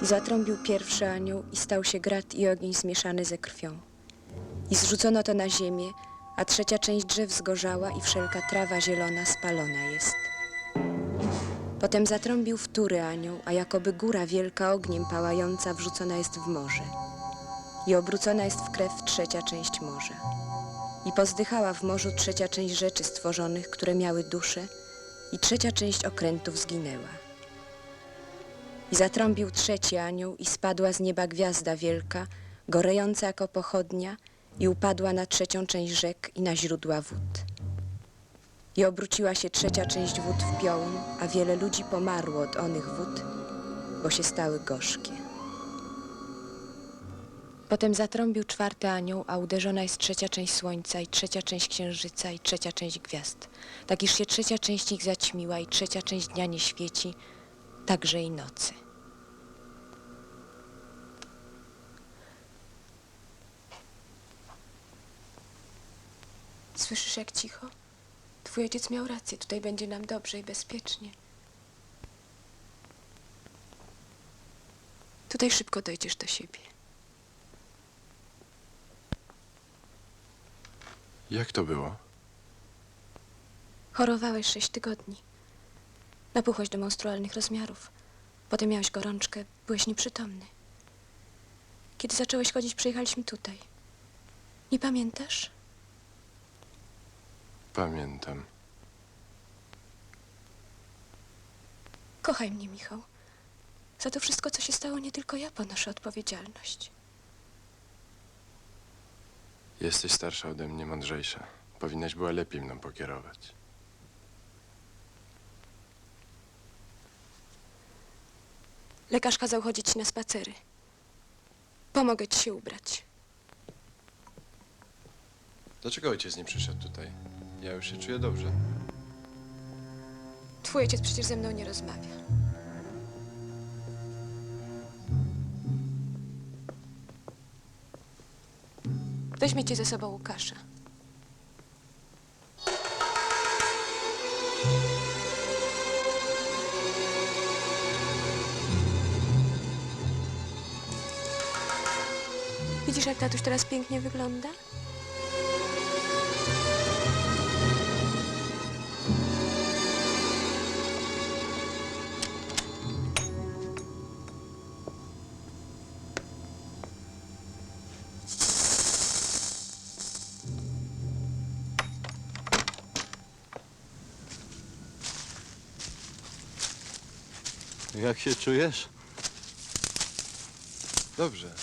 Zatrąbił pierwszy anioł i stał się grat i ogień zmieszany ze krwią. I zrzucono to na ziemię, a trzecia część drzew zgorzała i wszelka trawa zielona spalona jest. Potem zatrąbił wtóry anioł, a jakoby góra wielka ogniem pałająca wrzucona jest w morze. I obrócona jest w krew trzecia część morza. I pozdychała w morzu trzecia część rzeczy stworzonych, które miały duszę, i trzecia część okrętów zginęła. I zatrąbił trzeci anioł i spadła z nieba gwiazda wielka, gorejąca jako pochodnia, i upadła na trzecią część rzek i na źródła wód. I obróciła się trzecia część wód w piołun, a wiele ludzi pomarło od onych wód, bo się stały gorzkie. Potem zatrąbił czwarty anioł, a uderzona jest trzecia część słońca i trzecia część księżyca i trzecia część gwiazd. Tak iż się trzecia część ich zaćmiła i trzecia część dnia nie świeci, także i nocy. Słyszysz, jak cicho? Twój ojciec miał rację, tutaj będzie nam dobrze i bezpiecznie. Tutaj szybko dojdziesz do siebie. Jak to było? Chorowałeś 6 tygodni. Napuchłeś do monstrualnych rozmiarów. Potem miałeś gorączkę, byłeś nieprzytomny. Kiedy zacząłeś chodzić, przyjechaliśmy tutaj. Nie pamiętasz? Pamiętam. Kochaj mnie, Michał. Za to wszystko, co się stało, nie tylko ja ponoszę odpowiedzialność. Jesteś starsza ode mnie, mądrzejsza. Powinnaś była lepiej mną pokierować. Lekarz kazał chodzić na spacery. Pomogę ci się ubrać. Dlaczego ojciec nie przyszedł tutaj? Ja już się czuję dobrze. Twój ojciec przecież ze mną nie rozmawia. Weźmiecie ze sobą Łukasza. Widzisz, jak tatuś teraz pięknie wygląda? Jak się czujesz? Dobrze.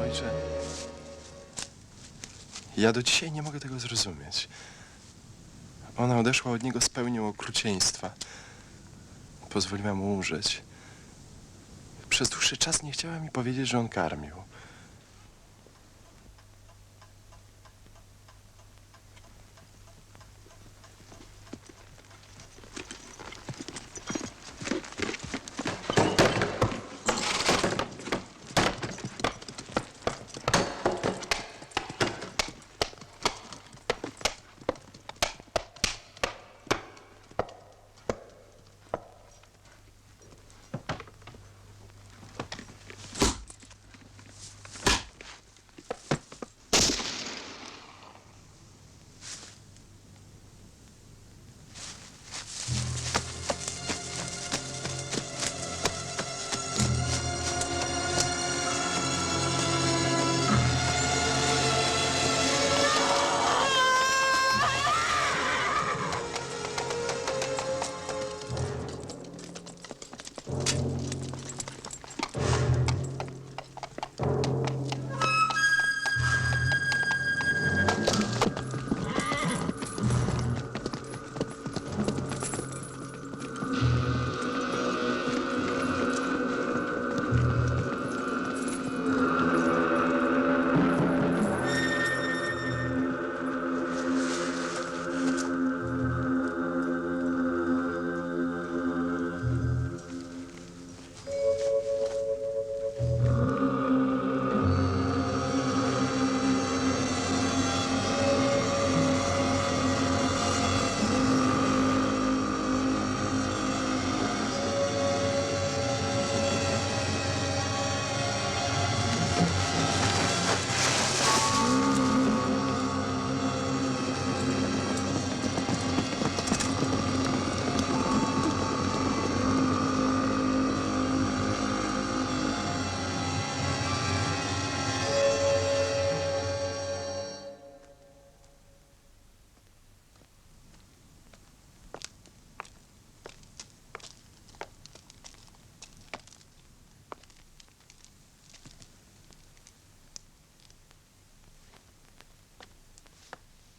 Ojcze, ja do dzisiaj nie mogę tego zrozumieć. Ona odeszła od niego z pełnią okrucieństwa. Pozwoliła mu umrzeć. Przez dłuższy czas nie chciała mi powiedzieć, że on karmił.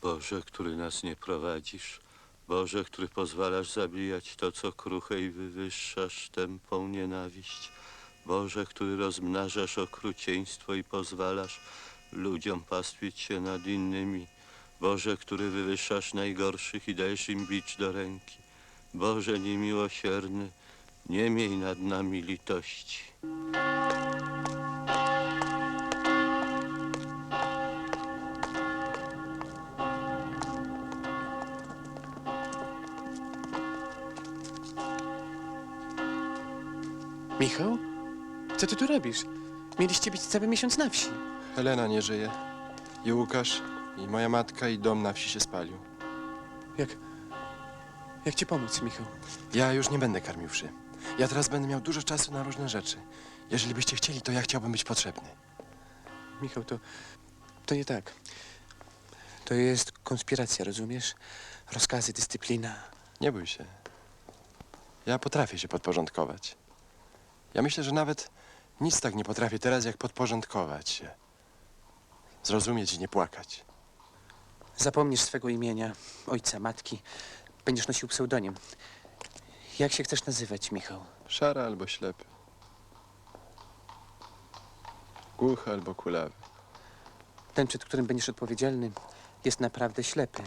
Boże, który nas nie prowadzisz, Boże, który pozwalasz zabijać to, co kruche i wywyższasz tępą nienawiść, Boże, który rozmnażasz okrucieństwo i pozwalasz ludziom pastwić się nad innymi, Boże, który wywyższasz najgorszych i dajesz im bicz do ręki, Boże niemiłosierny, nie miej nad nami litości. Michał? Co ty tu robisz? Mieliście być cały miesiąc na wsi. Helena nie żyje. I Łukasz, i moja matka, i dom na wsi się spalił. Jak ci pomóc, Michał? Ja już nie będę karmił wszy. Ja teraz będę miał dużo czasu na różne rzeczy. Jeżeli byście chcieli, to ja chciałbym być potrzebny. Michał, to nie tak. To jest konspiracja, rozumiesz? Rozkazy, dyscyplina. Nie bój się. Ja potrafię się podporządkować. Ja myślę, że nawet nic tak nie potrafię teraz, jak podporządkować się. Zrozumieć i nie płakać. Zapomnisz swego imienia, ojca, matki. Będziesz nosił pseudonim. Jak się chcesz nazywać, Michał? Szary albo ślepy. Głuchy albo kulawy. Ten, przed którym będziesz odpowiedzialny, jest naprawdę ślepy.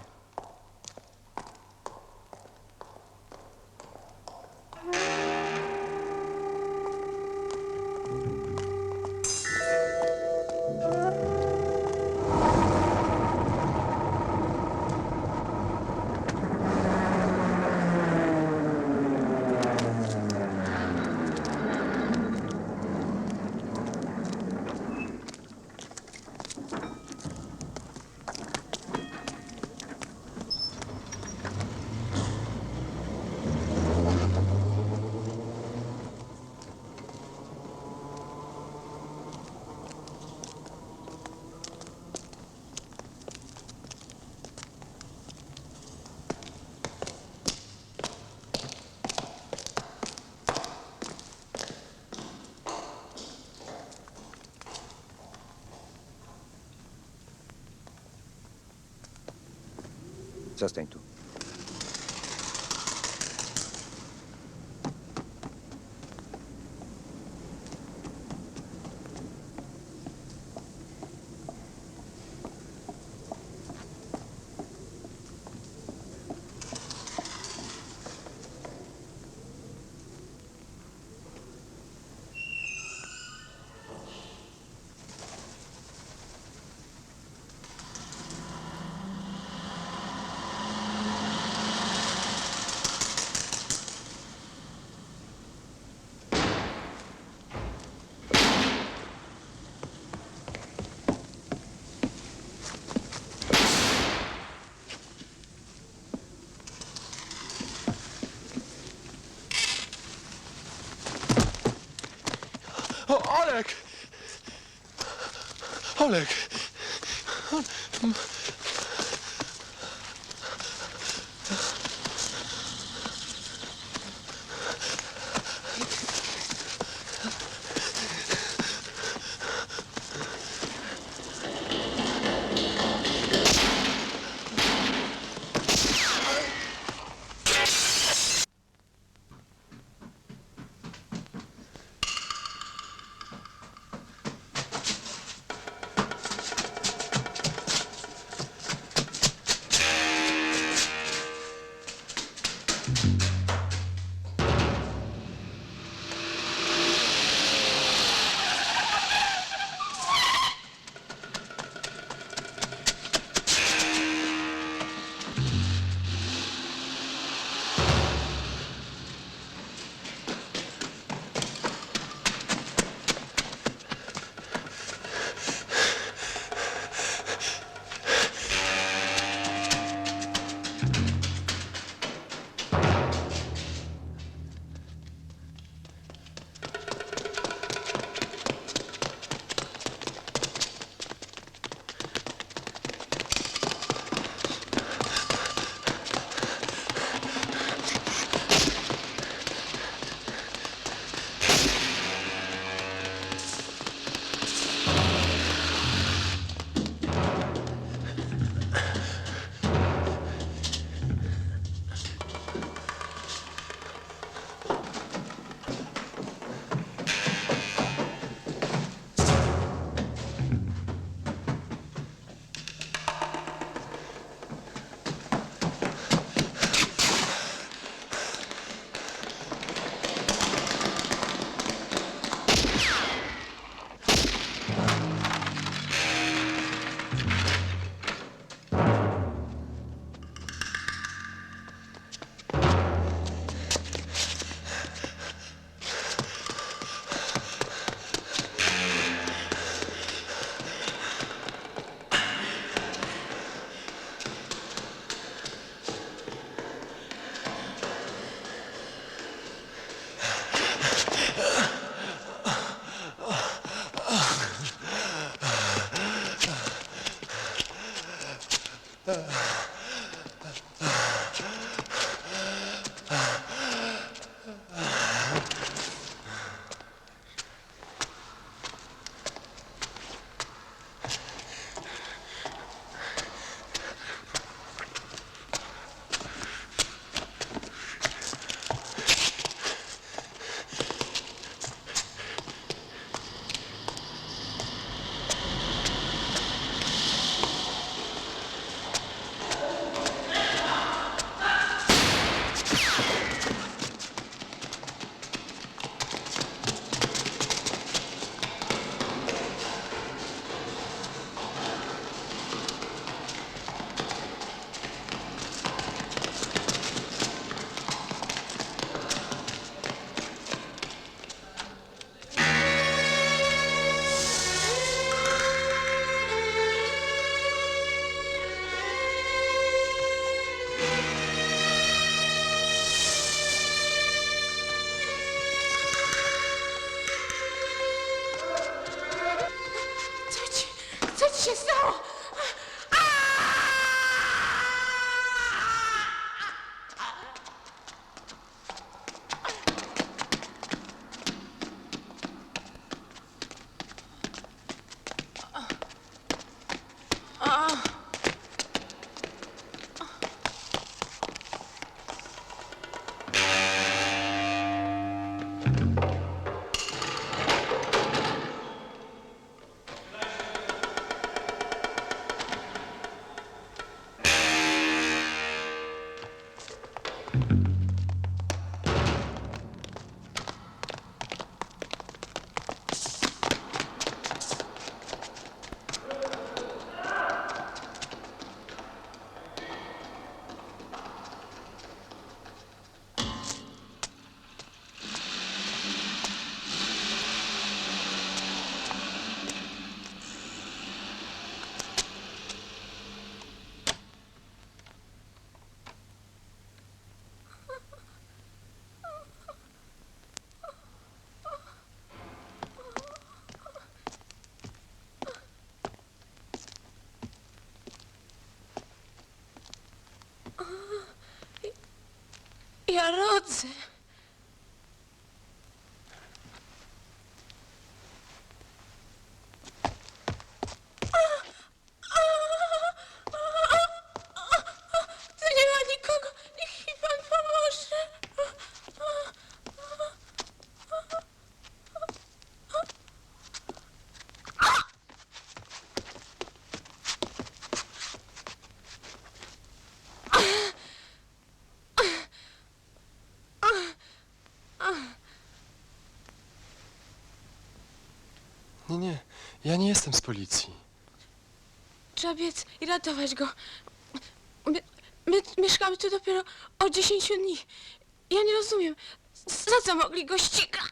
Zostań tu. O, Olek! Olek! Co ci się stało? Ja rodzę. Tu nie ma nikogo. Niech mi pan pomoże. Nie, ja nie jestem z policji. Trzeba biec i ratować go. My mieszkamy tu dopiero od 10 dni. Ja nie rozumiem, za co mogli go ścigać.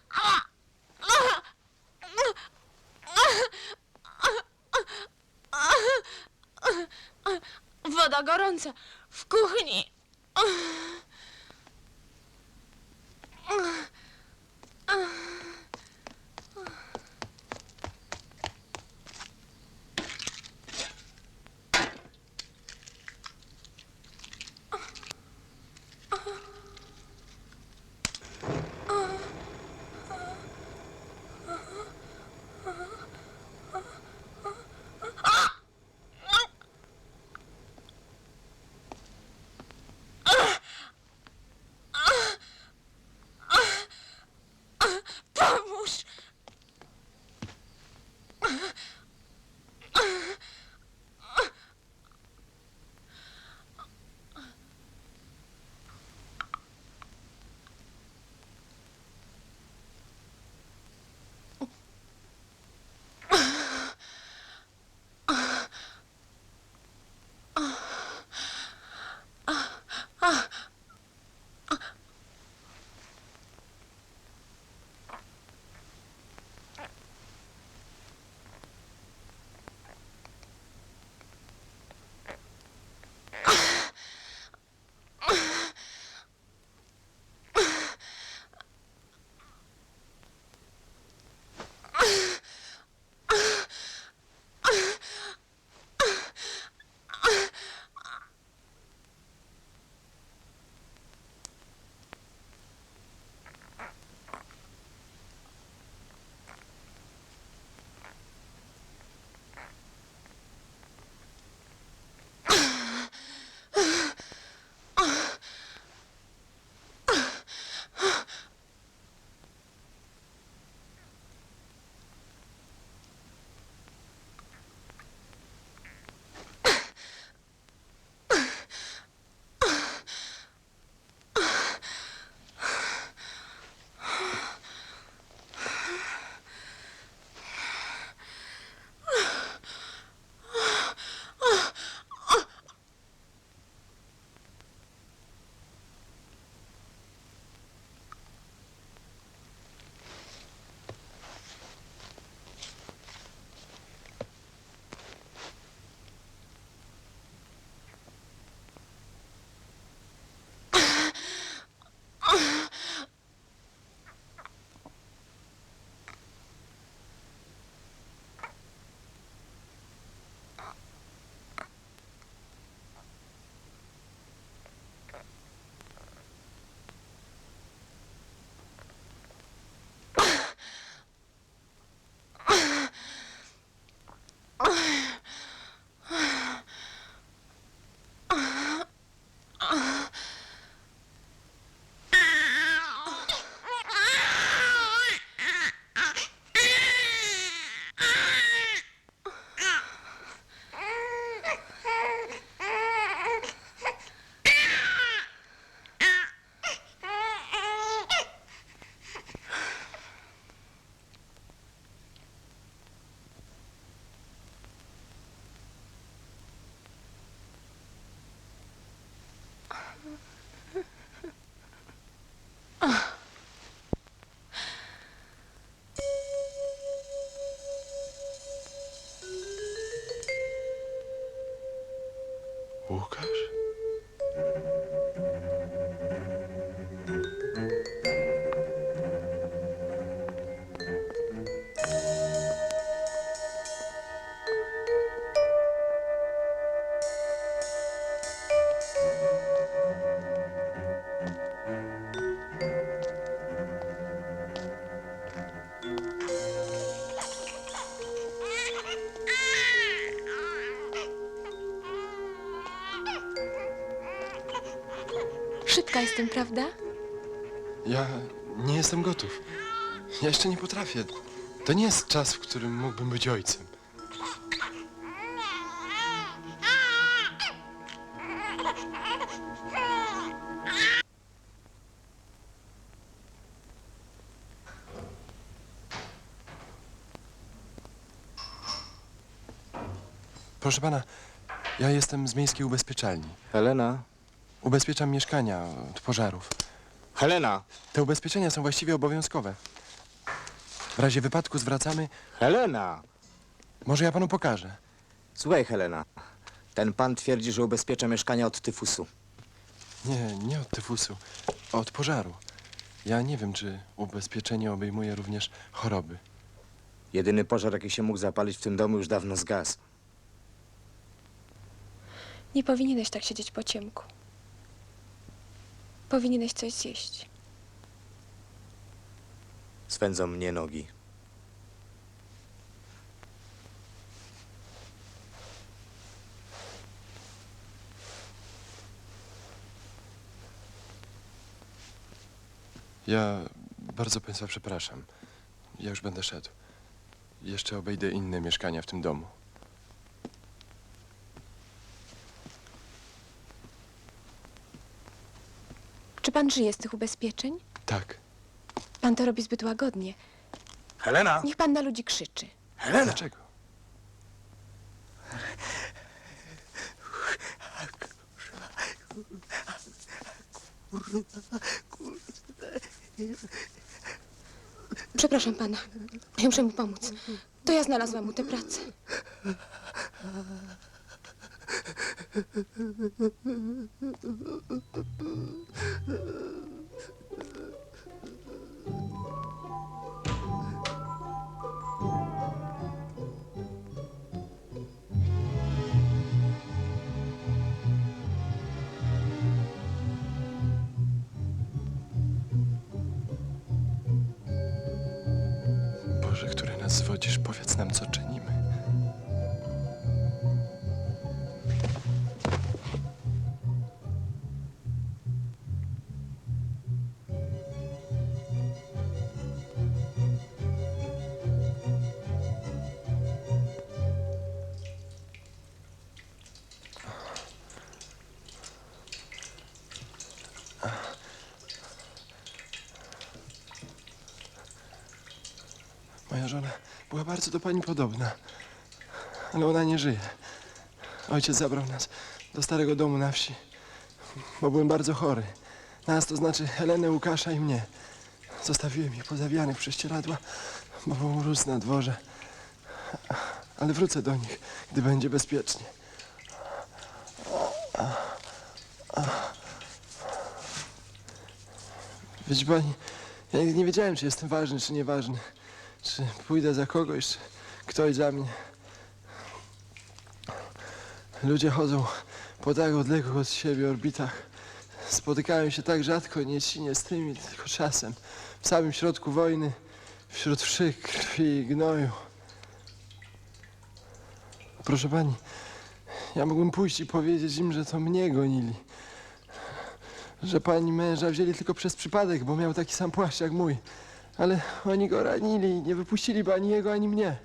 Woda gorąca w kuchni. Pomoc! Szybka jestem, prawda? Ja nie jestem gotów. Ja jeszcze nie potrafię. To nie jest czas, w którym mógłbym być ojcem. Proszę pana, ja jestem z miejskiej ubezpieczalni. Helena? Ubezpieczam mieszkania od pożarów. Helena! Te ubezpieczenia są właściwie obowiązkowe. W razie wypadku zwracamy... Helena! Może ja panu pokażę. Słuchaj, Helena. Ten pan twierdzi, że ubezpiecza mieszkania od tyfusu. Nie od tyfusu. Od pożaru. Ja nie wiem, czy ubezpieczenie obejmuje również choroby. Jedyny pożar, jaki się mógł zapalić w tym domu, już dawno zgasł. Nie powinieneś tak siedzieć po ciemku. Powinieneś coś zjeść. Swędzą mnie nogi. Ja bardzo państwa przepraszam. Ja już będę szedł. Jeszcze obejdę inne mieszkania w tym domu. Czy pan żyje z tych ubezpieczeń? Tak. Pan to robi zbyt łagodnie. Helena! Niech pan na ludzi krzyczy. Helena! Dlaczego? Przepraszam pana. Ja muszę mu pomóc. To ja znalazłam mu tę pracę. Boże, który nas zwodzisz, powiedz nam, co czynimy. Moja żona była bardzo do pani podobna, ale ona nie żyje. Ojciec zabrał nas do starego domu na wsi, bo byłem bardzo chory. Nas, to znaczy Helenę, Łukasza i mnie. Zostawiłem ich pozawijanych w prześcieradła, bo był mróz na dworze. Ale wrócę do nich, gdy będzie bezpiecznie. Widzi pani, ja nigdy nie wiedziałem, czy jestem ważny, czy nieważny. Czy pójdę za kogoś, czy ktoś za mnie. Ludzie chodzą po tak odległych od siebie orbitach. Spotykają się tak rzadko, nie z tymi, tylko czasem. W samym środku wojny, wśród wszy, krwi i gnoju. Proszę pani, ja mógłbym pójść i powiedzieć im, że to mnie gonili. Że pani męża wzięli tylko przez przypadek, bo miał taki sam płaszcz jak mój. Ale oni go ranili i nie wypuściliby ani jego, ani mnie.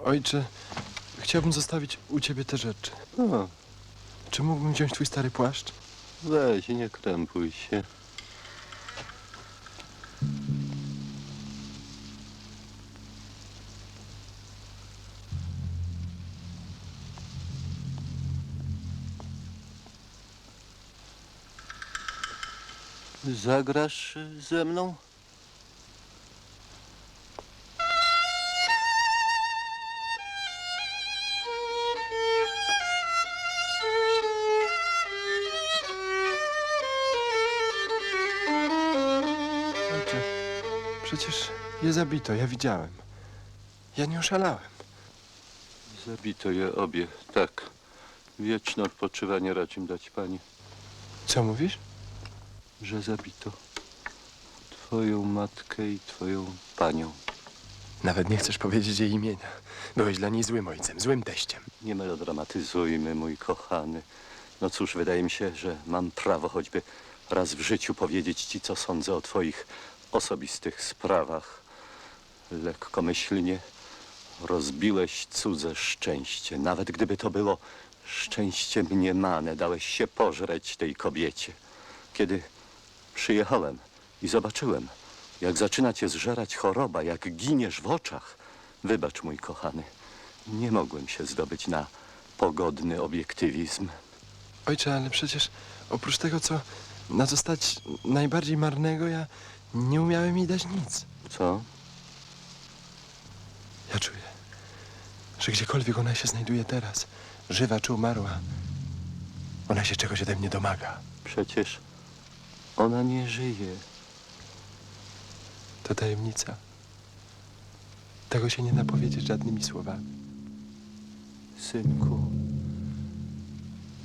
Ojcze, chciałbym zostawić u ciebie te rzeczy. O, Czy mógłbym wziąć twój stary płaszcz? weź, nie krępuj się. Zagrasz ze mną? Ojcze, przecież je zabito, ja widziałem. Ja nie oszalałem. Zabito je obie, tak. Wieczne odpoczywanie racz im dać, panie. Co mówisz? Że zabito twoją matkę i twoją panią. Nawet nie chcesz powiedzieć jej imienia. Byłeś dla niej złym ojcem, złym teściem. Nie melodramatyzujmy, mój kochany. No cóż, wydaje mi się, że mam prawo choćby raz w życiu powiedzieć ci, co sądzę o twoich osobistych sprawach. Lekkomyślnie rozbiłeś cudze szczęście. Nawet gdyby to było szczęście mniemane, dałeś się pożreć tej kobiecie. Kiedy przyjechałem i zobaczyłem, jak zaczyna cię zżerać choroba, jak giniesz w oczach, wybacz, mój kochany, nie mogłem się zdobyć na pogodny obiektywizm. Ojcze, ale przecież oprócz tego, na co stać najbardziej marnego, ja nie umiałem jej dać nic. Co? Ja czuję, że gdziekolwiek ona się znajduje teraz, żywa czy umarła, ona się czegoś ode mnie domaga. Przecież ona nie żyje. To tajemnica. Tego się nie da powiedzieć żadnymi słowami. Synku,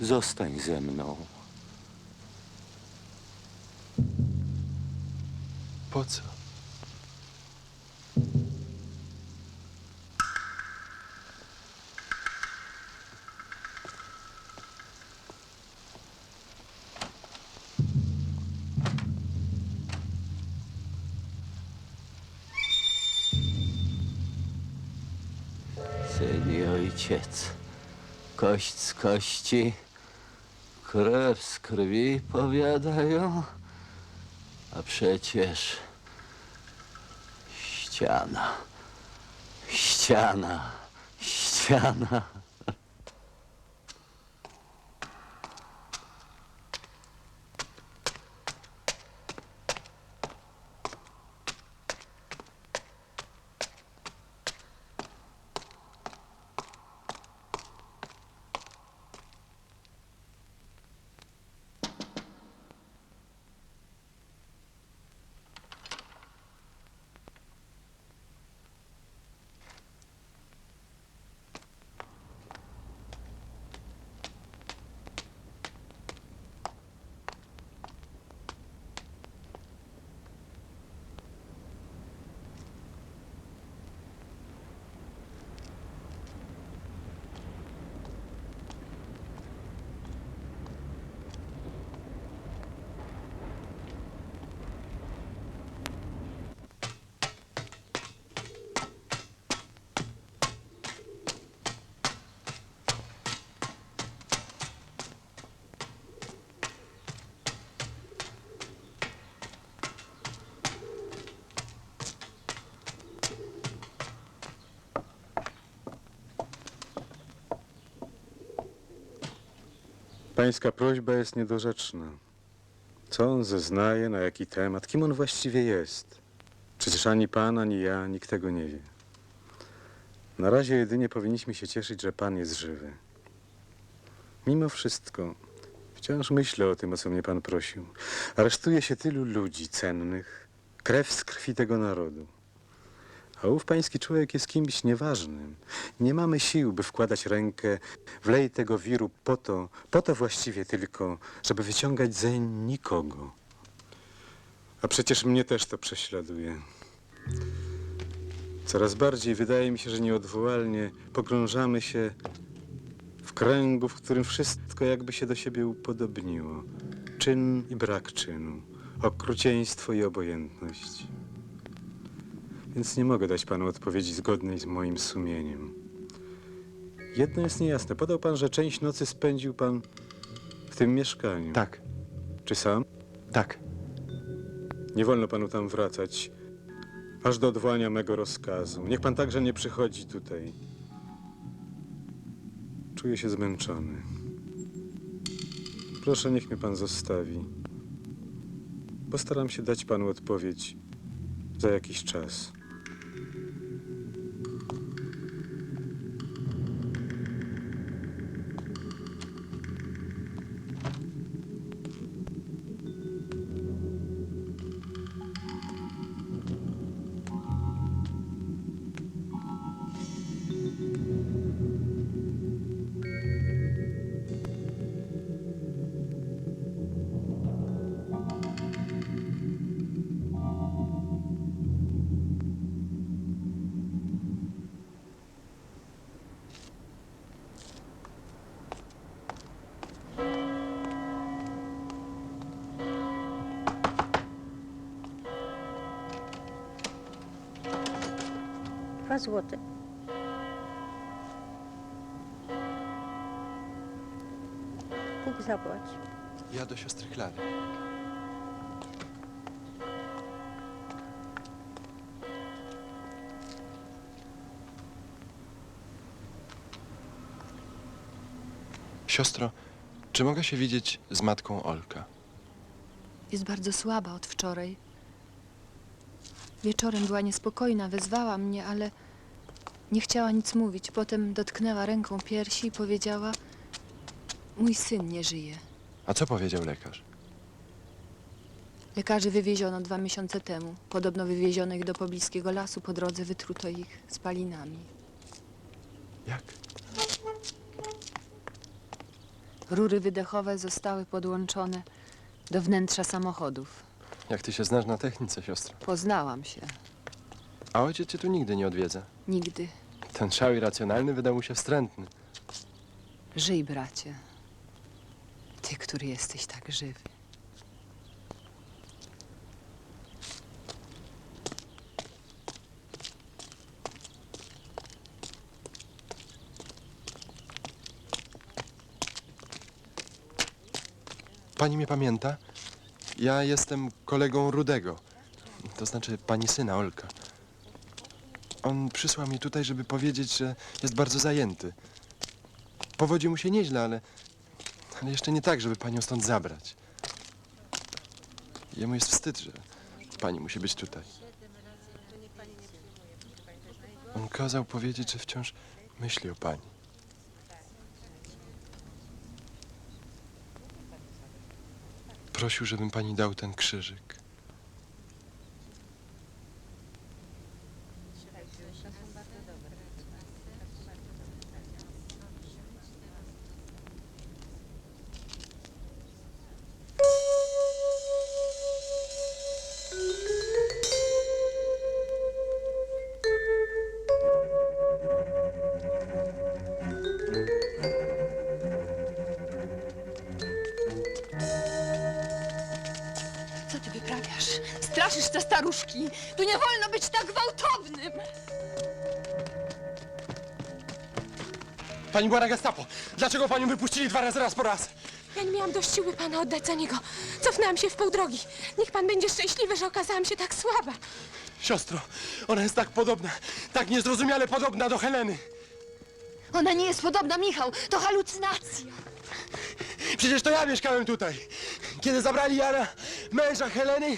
zostań ze mną. Po co? Syn i ojciec, kość z kości, krew z krwi, powiadają, a przecież ściana, ściana, ściana. Pańska prośba jest niedorzeczna. Co on zeznaje, na jaki temat, kim on właściwie jest? Przecież ani pan, ani ja, nikt tego nie wie. Na razie jedynie powinniśmy się cieszyć, że pan jest żywy. Mimo wszystko, wciąż myślę o tym, o co mnie pan prosił. Aresztuje się tylu ludzi cennych, krew z krwi tego narodu. A ów pański człowiek jest kimś nieważnym. Nie mamy sił, by wkładać rękę w lej tego wiru po to właściwie tylko, żeby wyciągać zeń nikogo. A przecież mnie też to prześladuje. Coraz bardziej wydaje mi się, że nieodwołalnie pogrążamy się w kręgu, w którym wszystko jakby się do siebie upodobniło. Czyn i brak czynu, okrucieństwo i obojętność. Więc nie mogę dać panu odpowiedzi zgodnej z moim sumieniem. Jedno jest niejasne. Podał pan, że część nocy spędził pan w tym mieszkaniu. Tak, Czy sam? tak. Nie wolno panu tam wracać, aż do odwołania mego rozkazu. Niech pan także nie przychodzi tutaj. Czuję się zmęczony. Proszę, niech mnie pan zostawi. Postaram się dać panu odpowiedź za jakiś czas. Dwa złote. Bóg zapłać. Ja do siostry Klary. Siostro, czy mogę się widzieć z matką Olka? Jest bardzo słaba od wczoraj. Wieczorem była niespokojna, wezwała mnie, ale nie chciała nic mówić. Potem dotknęła ręką piersi i powiedziała: mój syn nie żyje. A co powiedział lekarz? Lekarzy wywieziono 2 miesiące temu. Podobno wywieziono ich do pobliskiego lasu. Po drodze wytruto ich spalinami. Jak? Rury wydechowe zostały podłączone do wnętrza samochodów. Jak ty się znasz na technice, siostro? Poznałam się. A ojciec cię tu nigdy nie odwiedza. Nigdy. Ten szał irracjonalny wydał mu się wstrętny. Żyj, bracie. Ty, który jesteś tak żywy. Pani mnie pamięta? Ja jestem kolegą Rudego. To znaczy pani syna Olka. On przysłał mnie tutaj, żeby powiedzieć, że jest bardzo zajęty. Powodzi mu się nieźle, ale jeszcze nie tak, żeby panią stąd zabrać. Jemu jest wstyd, że pani musi być tutaj. On kazał powiedzieć, że wciąż myśli o pani. Prosił, żebym pani dał ten krzyżyk. Co ty wyprawiasz? Straszysz te staruszki. Tu nie wolno być tak gwałtownym. Pani była na gestapo. Dlaczego panią wypuścili 2 razy raz po raz? Ja nie miałam dość siły pana oddać za niego. Cofnęłam się w pół drogi. Niech pan będzie szczęśliwy, że okazałam się tak słaba. Siostro, ona jest tak podobna, tak niezrozumiale podobna do Heleny. Ona nie jest podobna, Michał. To halucynacja. Przecież to ja mieszkałem tutaj. Kiedy zabrali Jana, męża Heleny,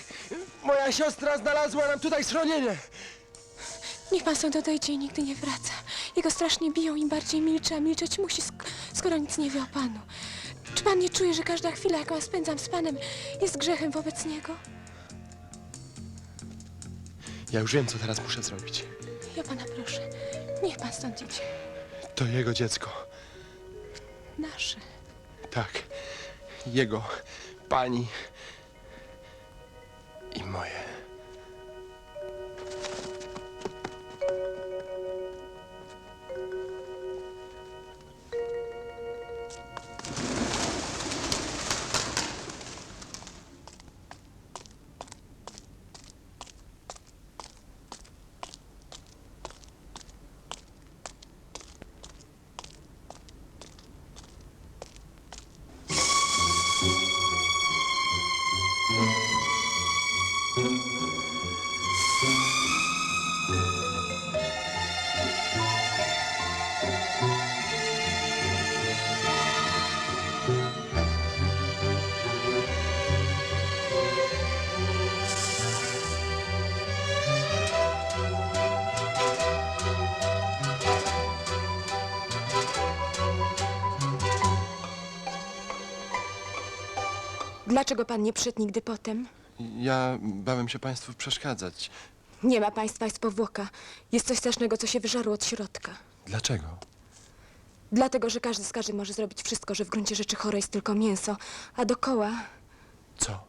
moja siostra znalazła nam tutaj schronienie. Niech pan stąd odejdzie i nigdy nie wraca. Jego strasznie biją, im bardziej milczy, a milczeć musi, skoro nic nie wie o panu. Czy pan nie czuje, że każda chwila, jaką spędzam z panem, jest grzechem wobec niego? Ja już wiem, co teraz muszę zrobić. Ja pana proszę, niech pan stąd idzie. To jego dziecko. Nasze. Tak. Jego, pani i moje. Dlaczego pan nie przyszedł nigdy potem? Ja bałem się państwu przeszkadzać. Nie ma państwa, jest powłoka. Jest coś strasznego, co się wyżarło od środka. Dlaczego? Dlatego, że każdy z każdym może zrobić wszystko, że w gruncie rzeczy chore jest tylko mięso, a dokoła... Co?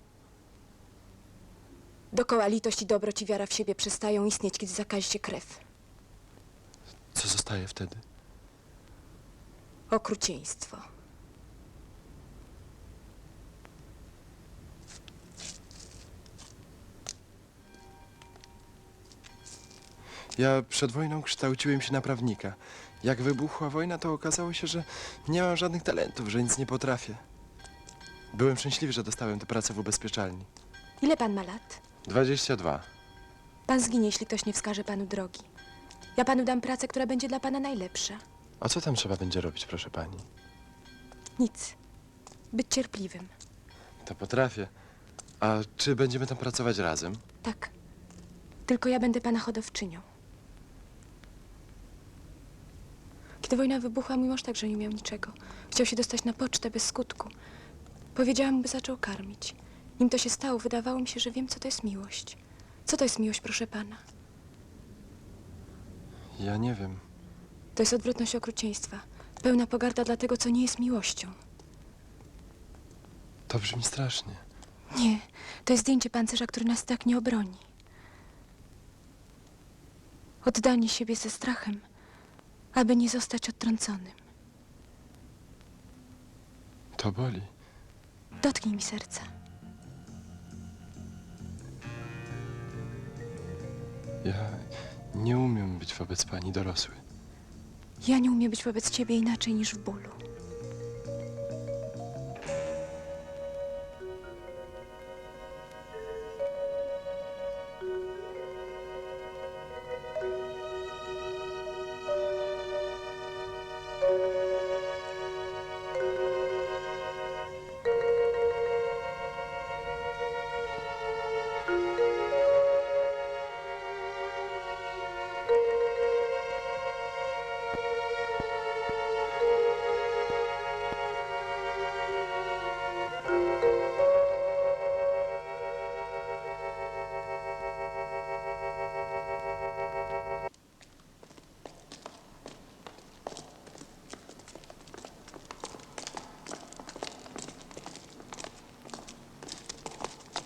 Dokoła litość i dobroć i wiara w siebie przestają istnieć, kiedy zakazi się krew. Co zostaje wtedy? Okrucieństwo. Ja przed wojną kształciłem się na prawnika. Jak wybuchła wojna, to okazało się, że nie mam żadnych talentów, że nic nie potrafię. Byłem szczęśliwy, że dostałem tę pracę w ubezpieczalni. Ile pan ma lat? 22. Pan zginie, jeśli ktoś nie wskaże panu drogi. Ja panu dam pracę, która będzie dla pana najlepsza. A co tam trzeba będzie robić, proszę pani? Nic. Być cierpliwym. To potrafię. A czy będziemy tam pracować razem? Tak. Tylko ja będę pana hodowczynią. Kiedy wojna wybuchła, mój mąż także nie miał niczego. Chciał się dostać na pocztę bez skutku. Powiedziałam mu, by zaczął karmić. Nim to się stało, wydawało mi się, że wiem, co to jest miłość. Co to jest miłość, proszę pana? Ja nie wiem. To jest odwrotność okrucieństwa. Pełna pogarda dla tego, co nie jest miłością. To brzmi strasznie. Nie, to jest zdjęcie pancerza, który nas tak nie obroni. Oddanie siebie ze strachem, aby nie zostać odtrąconym. To boli. Dotknij mi serca. Ja nie umiem być wobec pani dorosły. Ja nie umiem być wobec ciebie inaczej niż w bólu.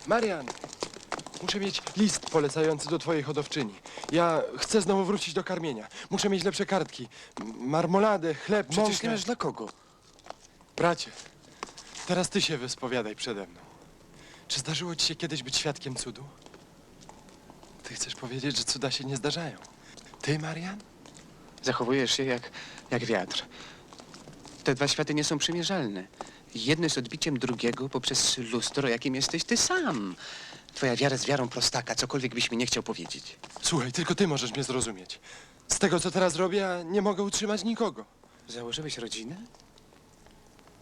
Marian! Muszę mieć list polecający do twojej hodowczyni. Ja chcę znowu wrócić do karmienia. Muszę mieć lepsze kartki. Marmoladę, chleb, Przecież mąkę. nie masz dla kogo. Bracie, teraz ty się wyspowiadaj przede mną. Czy zdarzyło ci się kiedyś być świadkiem cudu? Ty chcesz powiedzieć, że cuda się nie zdarzają. Ty, Marian? Zachowujesz się jak wiatr. Te dwa światy nie są przymierzalne. Jedno jest odbiciem drugiego poprzez lustro, jakim jesteś ty sam. Twoja wiara jest wiarą prostaka, cokolwiek byś mi nie chciał powiedzieć. Słuchaj, tylko ty możesz mnie zrozumieć. Z tego, co teraz robię, ja nie mogę utrzymać nikogo. Założyłeś rodzinę?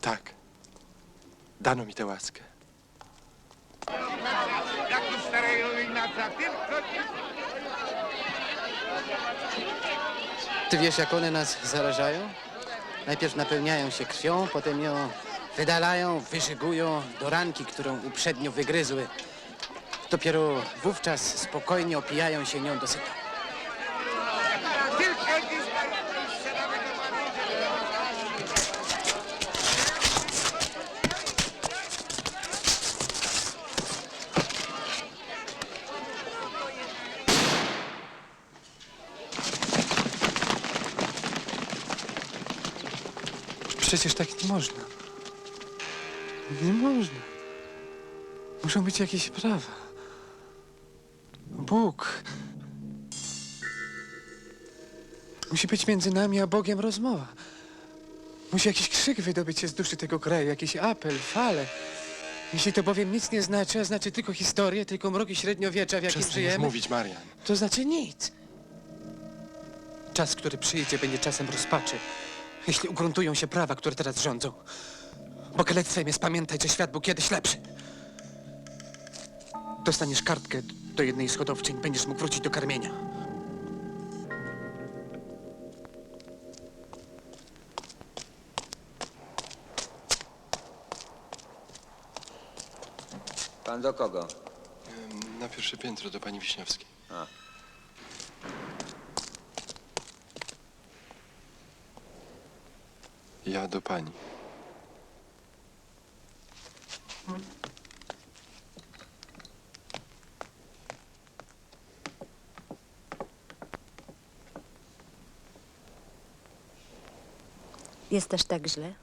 Tak. Dano mi tę łaskę. Ty wiesz, jak one nas zarażają? Najpierw napełniają się krwią, potem ją wydalają, wyżygują do ranki, którą uprzednio wygryzły. Dopiero wówczas spokojnie opijają się nią do syta. Przecież tak nie można. Nie można. Muszą być jakieś prawa. Bóg. Musi być między nami a Bogiem rozmowa. Musi jakiś krzyk wydobyć się z duszy tego kraju, jakiś apel, fale. Jeśli to bowiem nic nie znaczy, a znaczy tylko historię, tylko mroki średniowiecza, w jakim Przestań już żyjemy, mówić, Marian. to znaczy nic. Czas, który przyjdzie, będzie czasem rozpaczy, jeśli ugruntują się prawa, które teraz rządzą. Bo kalectwem jest pamiętać, że świat był kiedyś lepszy. Dostaniesz kartkę do jednej z hodowczyń, będziesz mógł wrócić do karmienia. Pan do kogo? Na pierwsze piętro do pani Wiśniowskiej. A. Ja do pani. Jest też tak źle?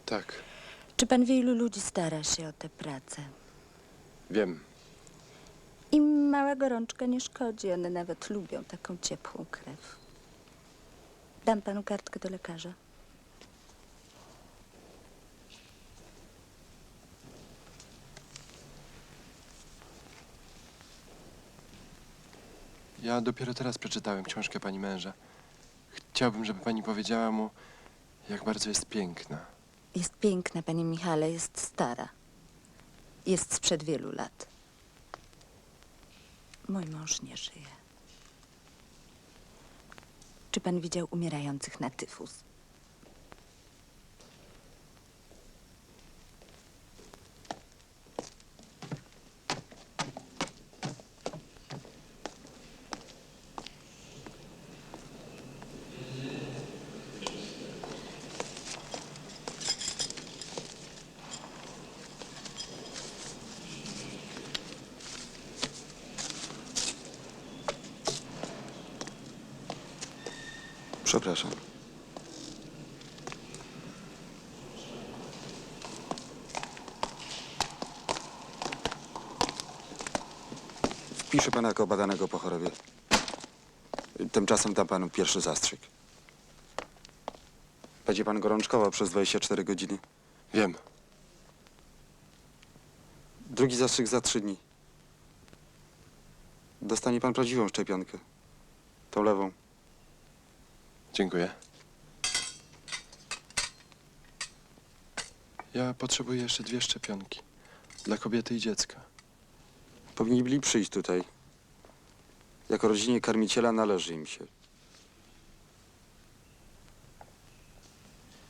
Tak, Czy pan wie, ilu ludzi stara się o tę pracę? wiem. Im mała gorączka nie szkodzi. One nawet lubią taką ciepłą krew. Dam panu kartkę do lekarza. Ja dopiero teraz przeczytałem książkę pani męża. Chciałbym, żeby pani powiedziała mu, jak bardzo jest piękna. Jest piękna, panie Michale, jest stara. Jest sprzed wielu lat. Mój mąż nie żyje. Czy pan widział umierających na tyfus? Przepraszam. Wpiszę pana jako badanego po chorobie. Tymczasem dam panu pierwszy zastrzyk. Będzie pan gorączkował przez 24 godziny. Wiem. Drugi zastrzyk za 3 dni. Dostanie pan prawdziwą szczepionkę. Tą lewą. Dziękuję. Ja potrzebuję jeszcze 2 szczepionki. Dla kobiety i dziecka. Powinni byli przyjść tutaj. Jako rodzinie karmiciela należy im się.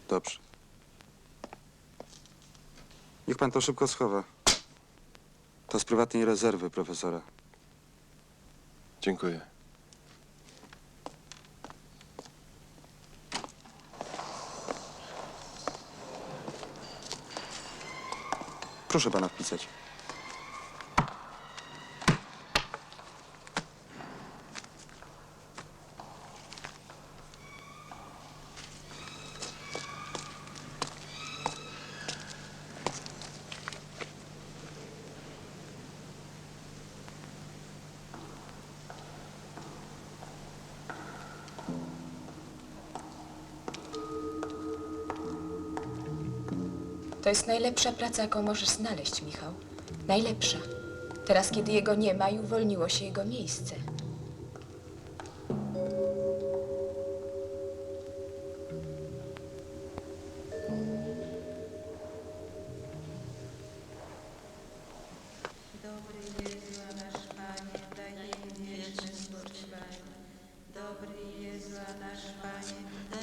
Dobrze. Niech pan to szybko schowa. To z prywatnej rezerwy profesora. Dziękuję. Proszę pana wpisać. To jest najlepsza praca, jaką możesz znaleźć, Michał. Najlepsza. Teraz, kiedy jego nie ma i uwolniło się jego miejsce.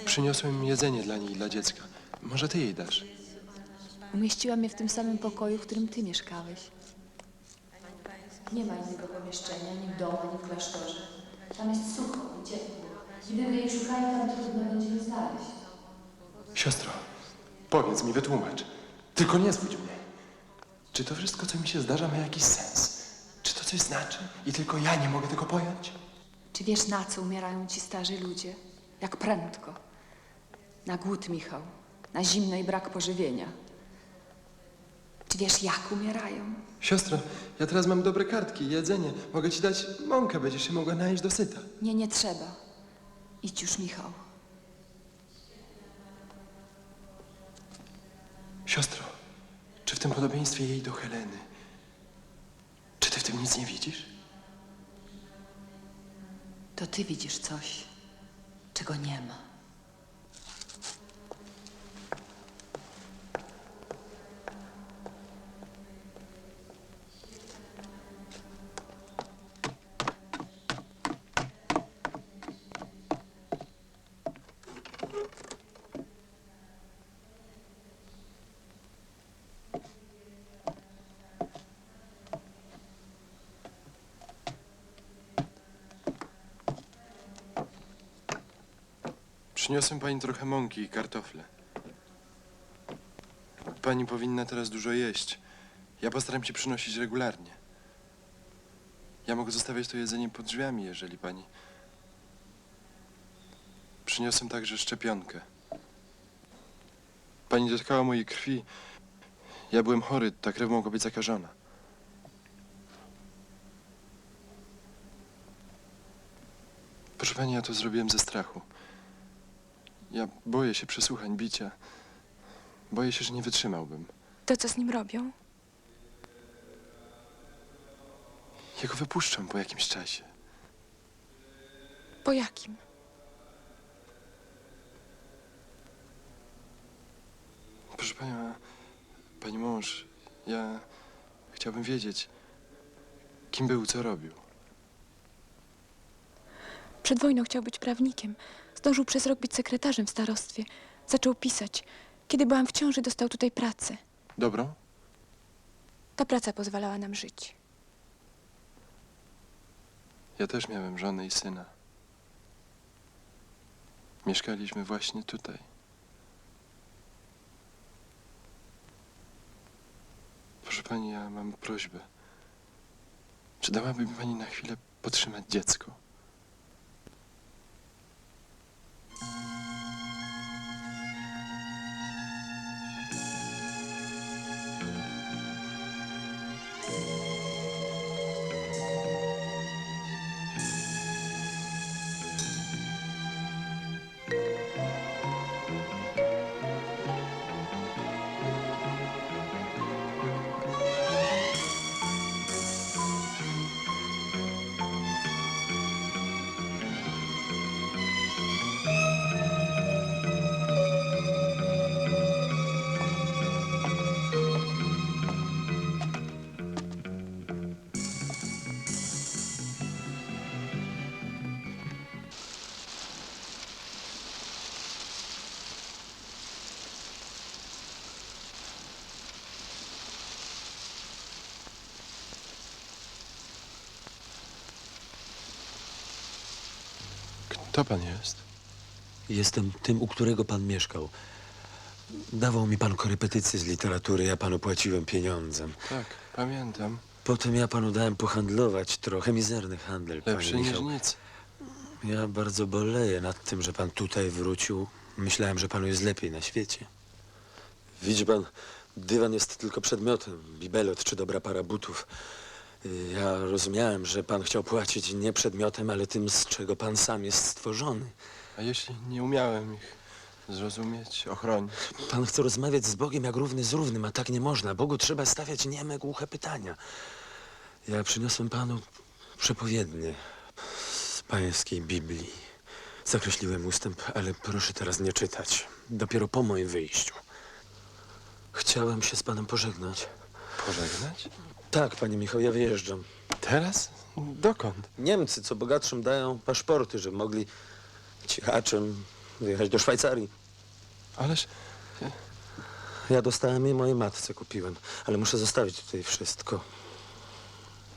Przyniosłem jedzenie dla niej i dla dziecka. Może ty jej dasz? Umieściłam je w tym samym pokoju, w którym ty mieszkałeś. Nie ma innego pomieszczenia, ani w domu, ani w klasztorze. Tam jest sucho i ciepło. Gdyby jej szukali, tam trudno będzie je znaleźć. Siostro, powiedz mi, wytłumacz. Tylko nie zbudź mnie. Czy to wszystko, co mi się zdarza, ma jakiś sens? Czy to coś znaczy? I tylko ja nie mogę tego pojąć? Czy wiesz, na co umierają ci starzy ludzie? Jak prędko. Na głód, Michał. Na zimno i brak pożywienia. Czy wiesz, jak umierają? Siostro, ja teraz mam dobre kartki, jedzenie. Mogę ci dać mąkę, będziesz się mogła najeść dosyta. Nie, nie trzeba. Idź już, Michał. Siostro, czy w tym podobieństwie jej do Heleny, czy ty w tym nic nie widzisz? To ty widzisz coś, czego nie ma. Przyniosłem pani trochę mąki i kartofle. Pani powinna teraz dużo jeść. Ja postaram się przynosić regularnie. Ja mogę zostawiać to jedzenie pod drzwiami, jeżeli pani... Przyniosłem także szczepionkę. Pani dotkała mojej krwi. Ja byłem chory, ta krew mogła być zakażona. Proszę pani, ja to zrobiłem ze strachu. Ja boję się przesłuchań, bicia. Boję się, że nie wytrzymałbym. To, co z nim robią? Ja go wypuszczam po jakimś czasie. Po jakim? Proszę pana, pani mąż, ja chciałbym wiedzieć, kim był, co robił. Przed wojną chciał być prawnikiem. Zdążył przez rok być sekretarzem w starostwie. Zaczął pisać. Kiedy byłam w ciąży, dostał tutaj pracę. Dobrą? Ta praca pozwalała nam żyć. Ja też miałem żonę i syna. Mieszkaliśmy właśnie tutaj. Proszę pani, ja mam prośbę. Czy dałaby mi pani na chwilę podtrzymać dziecko? Kto pan jest? Jestem tym, u którego pan mieszkał. Dawał mi pan korepetycje z literatury, ja panu płaciłem pieniądzem. Tak, pamiętam. Potem ja panu dałem pohandlować trochę, mizerny handel, Lepszy panie niż Michał. nic. Ja bardzo boleję nad tym, że pan tutaj wrócił. Myślałem, że panu jest lepiej na świecie. Widzi pan, dywan jest tylko przedmiotem, bibelot czy dobra para butów. Ja rozumiałem, że pan chciał płacić nie przedmiotem, ale tym, z czego pan sam jest stworzony. A jeśli nie umiałem ich zrozumieć, ochronić? Pan chce rozmawiać z Bogiem jak równy z równym, a tak nie można. Bogu trzeba stawiać nieme, głuche pytania. Ja przyniosłem panu przepowiednie z pańskiej Biblii. Zakreśliłem ustęp, ale proszę teraz nie czytać. Dopiero po moim wyjściu. Chciałem się z panem pożegnać. Pożegnać? Tak, panie Michał, ja wyjeżdżam. Teraz? Dokąd? Niemcy, co bogatszym, dają paszporty, żeby mogli cichaczem wyjechać do Szwajcarii. Ależ... Ja dostałem je mojej matce, kupiłem, ale muszę zostawić tutaj wszystko.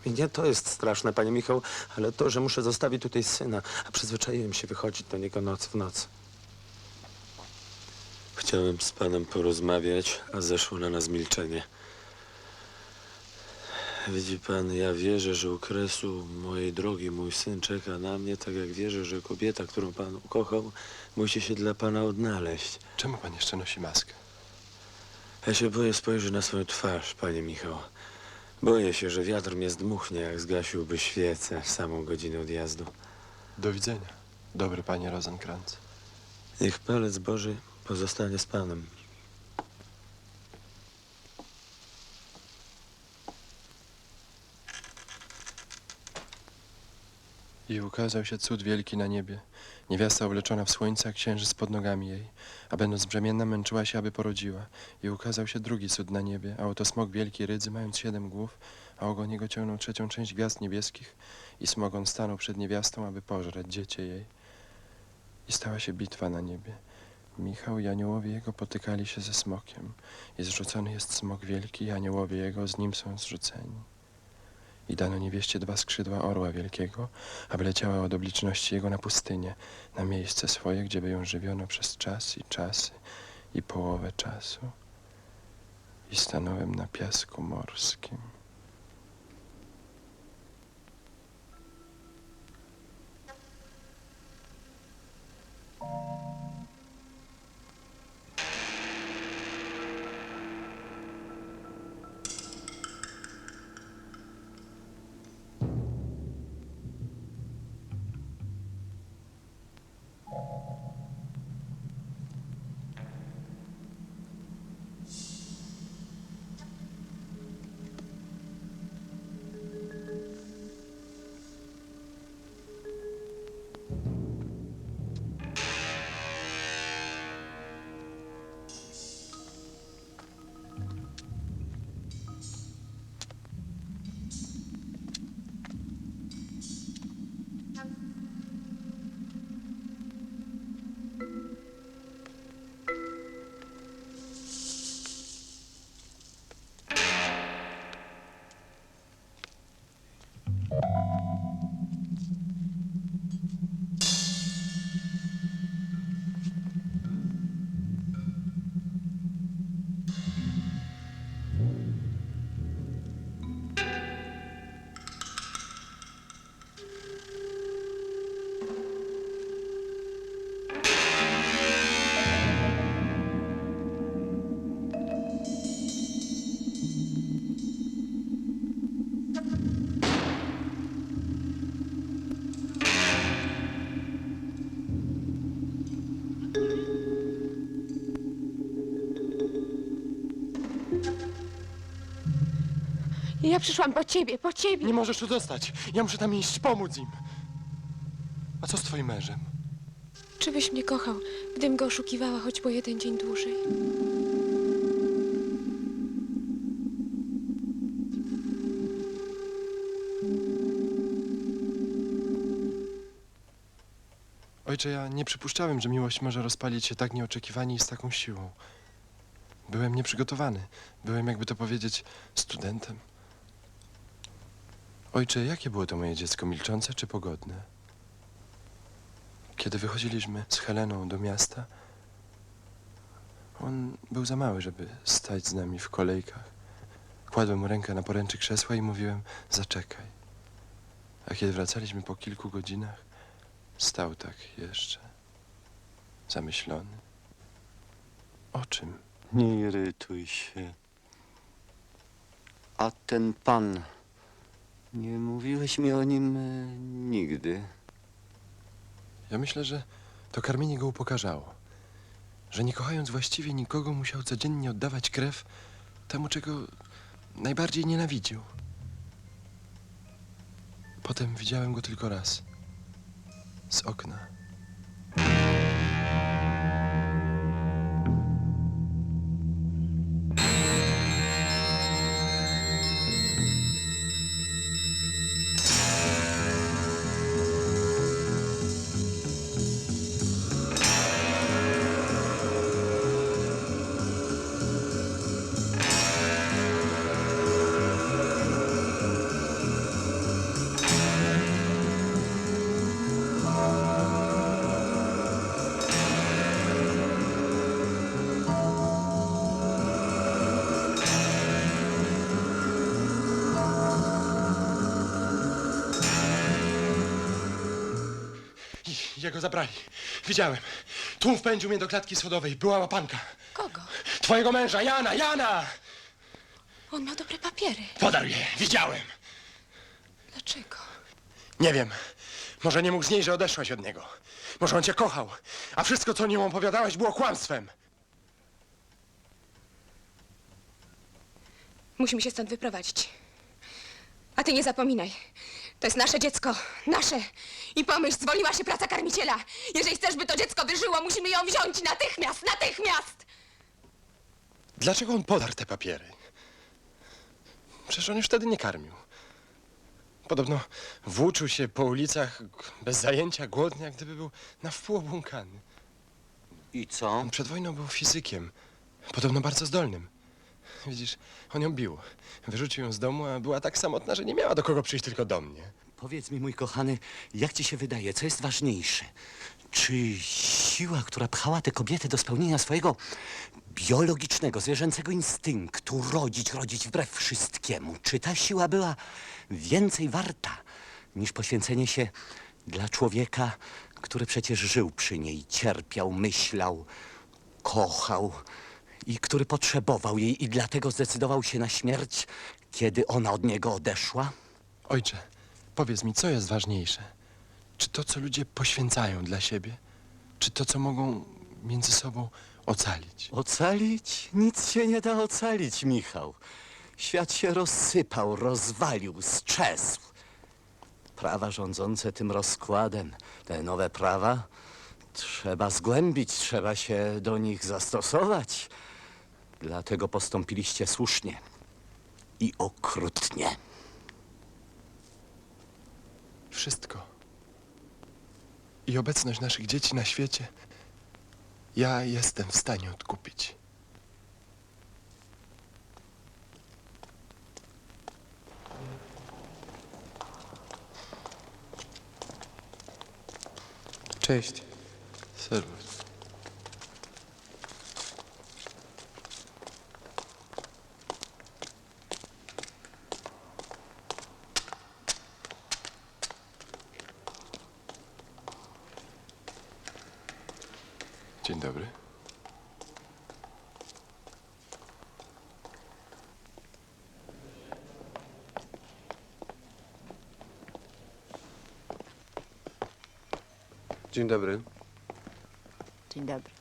I nie to jest straszne, panie Michał, ale to, że muszę zostawić tutaj syna, a przyzwyczaiłem się wychodzić do niego noc w noc. Chciałem z panem porozmawiać, a zeszło na nas milczenie. Widzi pan, ja wierzę, że u kresu mojej drogi mój syn czeka na mnie, tak jak wierzę, że kobieta, którą pan ukochał, musi się dla pana odnaleźć. Czemu pan jeszcze nosi maskę? Ja się boję spojrzeć na swoją twarz, panie Michał. Boję się, że wiatr mnie zdmuchnie, jak zgasiłby świecę w samą godzinę odjazdu. Do widzenia, dobry panie Rosenkrantz. Niech palec Boży pozostanie z panem. I ukazał się cud wielki na niebie. Niewiasta obleczona w słońce, a księżyc pod nogami jej. A będąc brzemienna, męczyła się, aby porodziła. I ukazał się drugi cud na niebie, a oto smok wielki rydzy, mając 7 głów, a ogon jego ciągnął 3. część gwiazd niebieskich. I smok on stanął przed niewiastą, aby pożreć dziecię jej. I stała się bitwa na niebie. Michał i aniołowie jego potykali się ze smokiem. I zrzucony jest smok wielki, i aniołowie jego z nim są zrzuceni. I dano niewieście 2 skrzydła orła wielkiego, aby leciała od obliczności jego na pustynię, na miejsce swoje, gdzie by ją żywiono przez czas i czasy i połowę czasu. I stanąłem na piasku morskim. Ja przyszłam po ciebie, po ciebie. Nie możesz tu zostać. Ja muszę tam iść, pomóc im. A co z twoim mężem? Czy byś mnie kochał, gdym go oszukiwała choć po 1 dzień dłużej? Ojcze, ja nie przypuszczałem, że miłość może rozpalić się tak nieoczekiwanie i z taką siłą. Byłem nieprzygotowany. Byłem, jakby to powiedzieć, studentem. Ojcze, jakie było to moje dziecko? Milczące czy pogodne? Kiedy wychodziliśmy z Heleną do miasta, on był za mały, żeby stać z nami w kolejkach. Kładłem mu rękę na poręczy krzesła i mówiłem, zaczekaj. A kiedy wracaliśmy po kilku godzinach, stał tak jeszcze, zamyślony. O czym? Nie irytuj się. A ten pan, nie mówiłeś mi o nim nigdy. Ja myślę, że to karmienie go upokarzało. Że nie kochając właściwie nikogo, musiał codziennie oddawać krew temu, czego najbardziej nienawidził. Potem widziałem go tylko raz. Z okna. Jego zabrali. Widziałem. Tłum wpędził mnie do klatki schodowej. Była łapanka. Kogo? Twojego męża, Jana, Jana! On miał dobre papiery. Podarł je. Widziałem. Dlaczego? Nie wiem. Może nie mógł znieść, że odeszłaś od niego. Może on cię kochał. A wszystko, co o nim opowiadałaś, było kłamstwem. Musimy się stąd wyprowadzić. A ty nie zapominaj. To jest nasze dziecko. Nasze. I pomyśl, zwoliła się praca karmiciela. Jeżeli chcesz, by to dziecko wyżyło, musimy ją wziąć natychmiast, natychmiast! Dlaczego on podarł te papiery? Przecież on już wtedy nie karmił. Podobno włóczył się po ulicach bez zajęcia, głodny, jak gdyby był na wpół obłąkany. I co? On przed wojną był fizykiem. Podobno bardzo zdolnym. Widzisz, on ją bił. Wyrzucił ją z domu, a była tak samotna, że nie miała do kogo przyjść, tylko do mnie. Powiedz mi, mój kochany, jak ci się wydaje, co jest ważniejsze? Czy siła, która pchała tę kobietę do spełnienia swojego biologicznego, zwierzęcego instynktu, rodzić wbrew wszystkiemu, czy ta siła była więcej warta niż poświęcenie się dla człowieka, który przecież żył przy niej, cierpiał, myślał, kochał i który potrzebował jej i dlatego zdecydował się na śmierć, kiedy ona od niego odeszła? Ojcze, powiedz mi, co jest ważniejsze? Czy to, co ludzie poświęcają dla siebie? Czy to, co mogą między sobą ocalić? Ocalić? Nic się nie da ocalić, Michał. Świat się rozsypał, rozwalił, strzesł. Prawa rządzące tym rozkładem, te nowe prawa, trzeba zgłębić, trzeba się do nich zastosować. Dlatego postąpiliście słusznie i okrutnie. Wszystko. I obecność naszych dzieci na świecie ja jestem w stanie odkupić. Cześć. Serwus. Dzień dobry. Dzień dobry. Dzień dobry.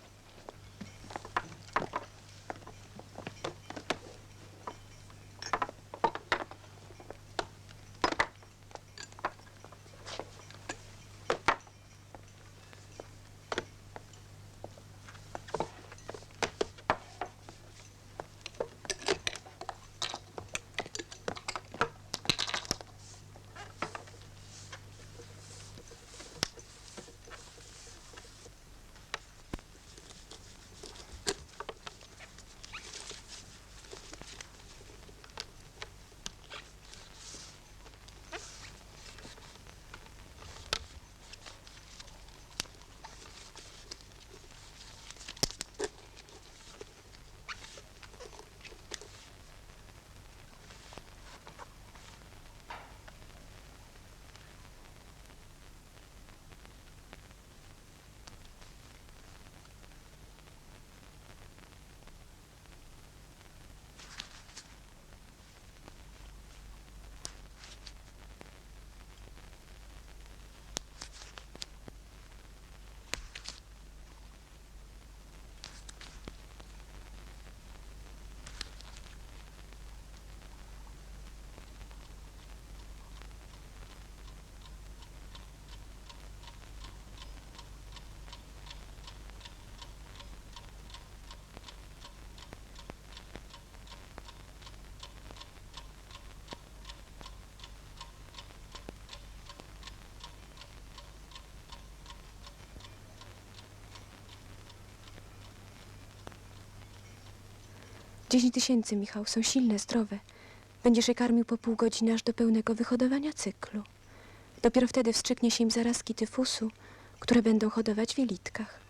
Dziesięć tysięcy, Michał, są silne, zdrowe. Będziesz je karmił po pół godziny aż do pełnego wyhodowania cyklu. Dopiero wtedy wstrzyknie się im zarazki tyfusu, które będą hodować w jelitkach.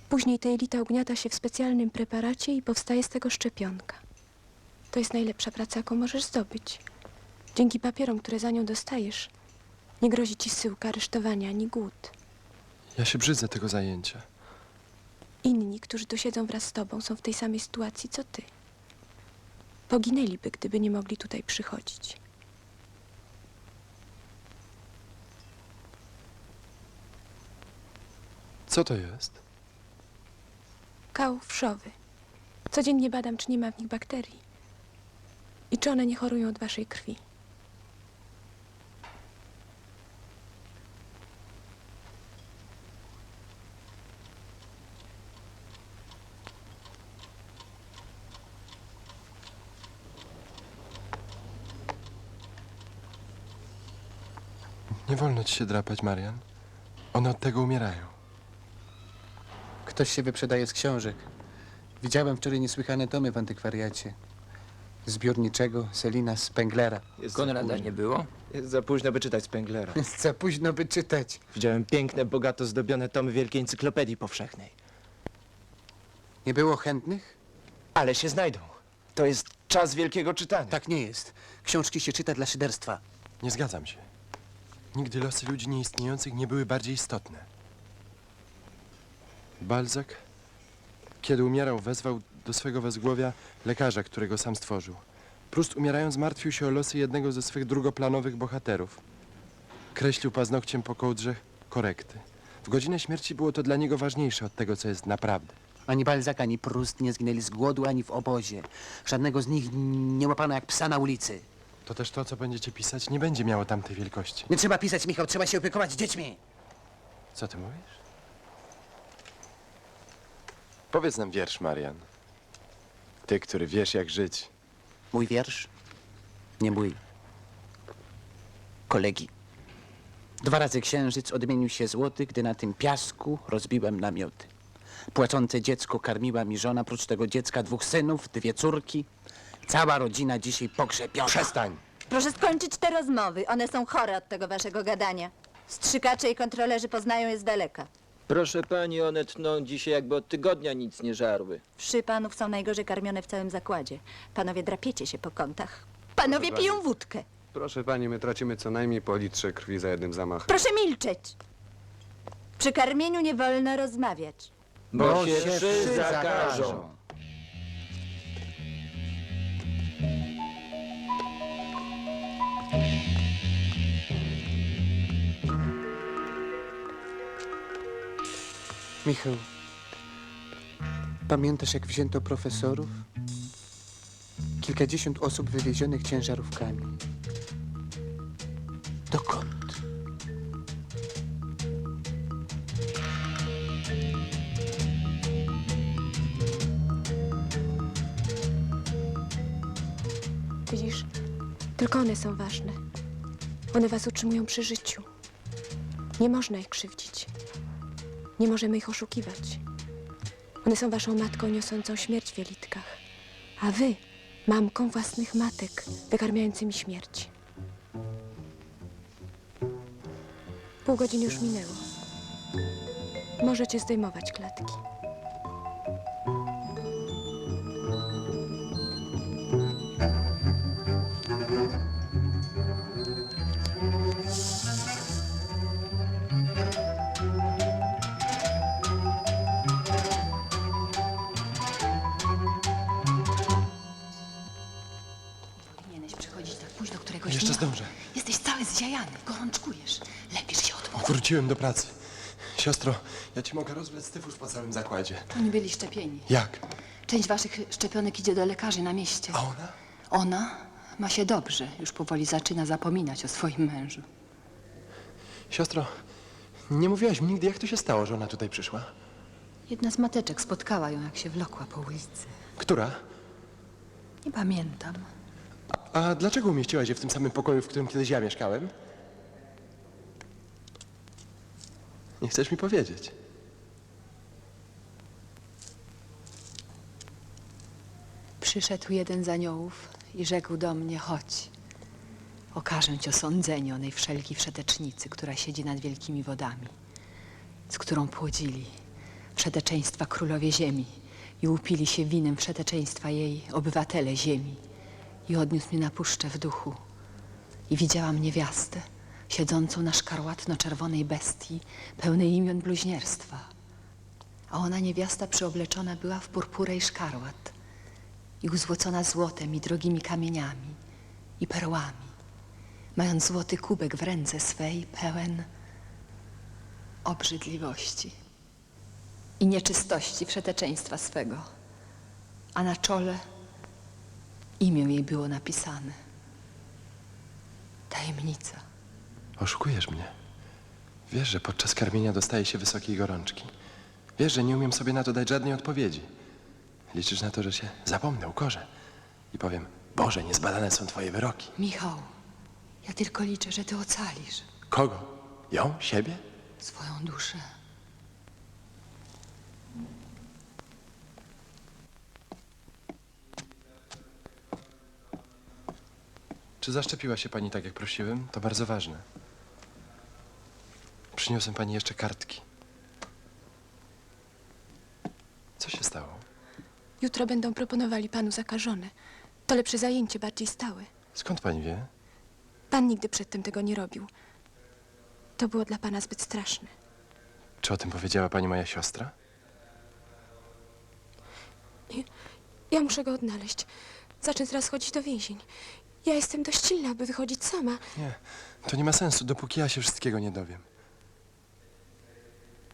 Później ta jelita ugniata się w specjalnym preparacie i powstaje z tego szczepionka. To jest najlepsza praca, jaką możesz zdobyć. Dzięki papierom, które za nią dostajesz, nie grozi ci zsyłka, aresztowania ani głód. Ja się brzydzę tego zajęcia. Inni, którzy tu siedzą wraz z tobą, są w tej samej sytuacji, co ty. Poginęliby, gdyby nie mogli tutaj przychodzić. Co to jest? Kał wszowy. Codziennie badam, czy nie ma w nich bakterii. I czy one nie chorują od waszej krwi. Nie wolno ci się drapać, Marian. One od tego umierają. Ktoś się wyprzedaje z książek. Widziałem wczoraj niesłychane tomy w antykwariacie. zbiorniczego Selina Spenglera. Konrada nie było? Jest za późno, by czytać Spenglera. Jest za późno, by czytać. Widziałem piękne, bogato zdobione tomy Wielkiej Encyklopedii Powszechnej. Nie było chętnych? Ale się znajdą. To jest czas wielkiego czytania. Tak nie jest. Książki się czyta dla szyderstwa. Nie zgadzam się. Nigdy losy ludzi nieistniejących nie były bardziej istotne. Balzac, kiedy umierał, wezwał do swego wezgłowia lekarza, którego sam stworzył. Proust, umierając, martwił się o losy jednego ze swych drugoplanowych bohaterów. Kreślił paznokciem po kołdrze korekty. W godzinę śmierci było to dla niego ważniejsze od tego, co jest naprawdę. Ani Balzac, ani Proust nie zginęli z głodu, ani w obozie. Żadnego z nich nie łapano jak psa na ulicy. To też to, co będziecie pisać, nie będzie miało tamtej wielkości. Nie trzeba pisać, Michał, trzeba się opiekować dziećmi. Co ty mówisz? Powiedz nam wiersz, Marian. Ty, który wiesz, jak żyć. Mój wiersz? Nie mój. Kolegi. 2 razy księżyc odmienił się złoty, gdy na tym piasku rozbiłem namioty. Płaczące dziecko karmiła mi żona, prócz tego dziecka 2 synów, 2 córki. Cała rodzina dzisiaj pogrzebiona. Przestań! Proszę skończyć te rozmowy. One są chore od tego waszego gadania. Strzykacze i kontrolerzy poznają je z daleka. Proszę pani, one tną dzisiaj jakby od tygodnia nic nie żarły. Wszy panów są najgorzej karmione w całym zakładzie. Panowie drapiecie się po kątach. Panowie piją wódkę. Proszę pani, my tracimy co najmniej po litrze krwi za jednym zamachem. Proszę milczeć. Przy karmieniu nie wolno rozmawiać. Bo się wszy zakażą. Michał, pamiętasz, jak wzięto profesorów? Kilkadziesiąt osób wywiezionych ciężarówkami. Dokąd? Widzisz, tylko one są ważne. One was utrzymują przy życiu. Nie można ich krzywdzić. Nie możemy ich oszukiwać. One są waszą matką niosącą śmierć w jelitkach. A wy mamką własnych matek wykarmiającymi śmierć. Pół godziny już minęło. Możecie zdejmować klatki. Jeszcze zdążę. Jesteś cały zziajany, gorączkujesz. Lepisz się od wody. Wróciłem do pracy. Siostro, ja ci mogę rozwlec tyfus po całym zakładzie. Oni byli szczepieni. Jak? Część waszych szczepionek idzie do lekarzy na mieście. A ona? Ona ma się dobrze. Już powoli zaczyna zapominać o swoim mężu. Siostro, nie mówiłaś mi nigdy, jak to się stało, że ona tutaj przyszła? Jedna z mateczek spotkała ją, jak się wlokła po ulicy. Która? Nie pamiętam. A dlaczego umieściłaś je w tym samym pokoju, w którym kiedyś ja mieszkałem? Nie chcesz mi powiedzieć. Przyszedł jeden z aniołów i rzekł do mnie: chodź, okażę ci osądzenie onej wszelkiej wszetecznicy, która siedzi nad wielkimi wodami, z którą płodzili wszeteczeństwa królowie ziemi i upili się winem wszeteczeństwa jej obywatele ziemi. I odniósł mnie na puszczę w duchu. I widziałam niewiastę, siedzącą na szkarłatno-czerwonej bestii, pełnej imion bluźnierstwa. A ona, niewiasta, przyobleczona była w purpurę i szkarłat i uzłocona złotem i drogimi kamieniami i perłami, mając złoty kubek w ręce swej, pełen obrzydliwości i nieczystości wszeteczeństwa swego, a na czole imię jej było napisane. Tajemnica. Oszukujesz mnie. Wiesz, że podczas karmienia dostaje się wysokiej gorączki. Wiesz, że nie umiem sobie na to dać żadnej odpowiedzi. Liczysz na to, że się zapomnę, ukorzę i powiem: Boże, niezbadane są twoje wyroki. Michał, ja tylko liczę, że ty ocalisz Kogo? Ją? Siebie? swoją duszę. Czy zaszczepiła się pani tak, jak prosiłem? To bardzo ważne. Przyniosłem pani jeszcze kartki. Co się stało? Jutro będą proponowali panu zakażone. To lepsze zajęcie, bardziej stałe. Skąd pani wie? Pan nigdy przedtem tego nie robił. To było dla pana zbyt straszne. Czy o tym powiedziała pani moja siostra? Ja muszę go odnaleźć. Zacznę teraz chodzić do więzień. Ja jestem dość silna, aby wychodzić sama. Nie, to nie ma sensu, dopóki ja się wszystkiego nie dowiem.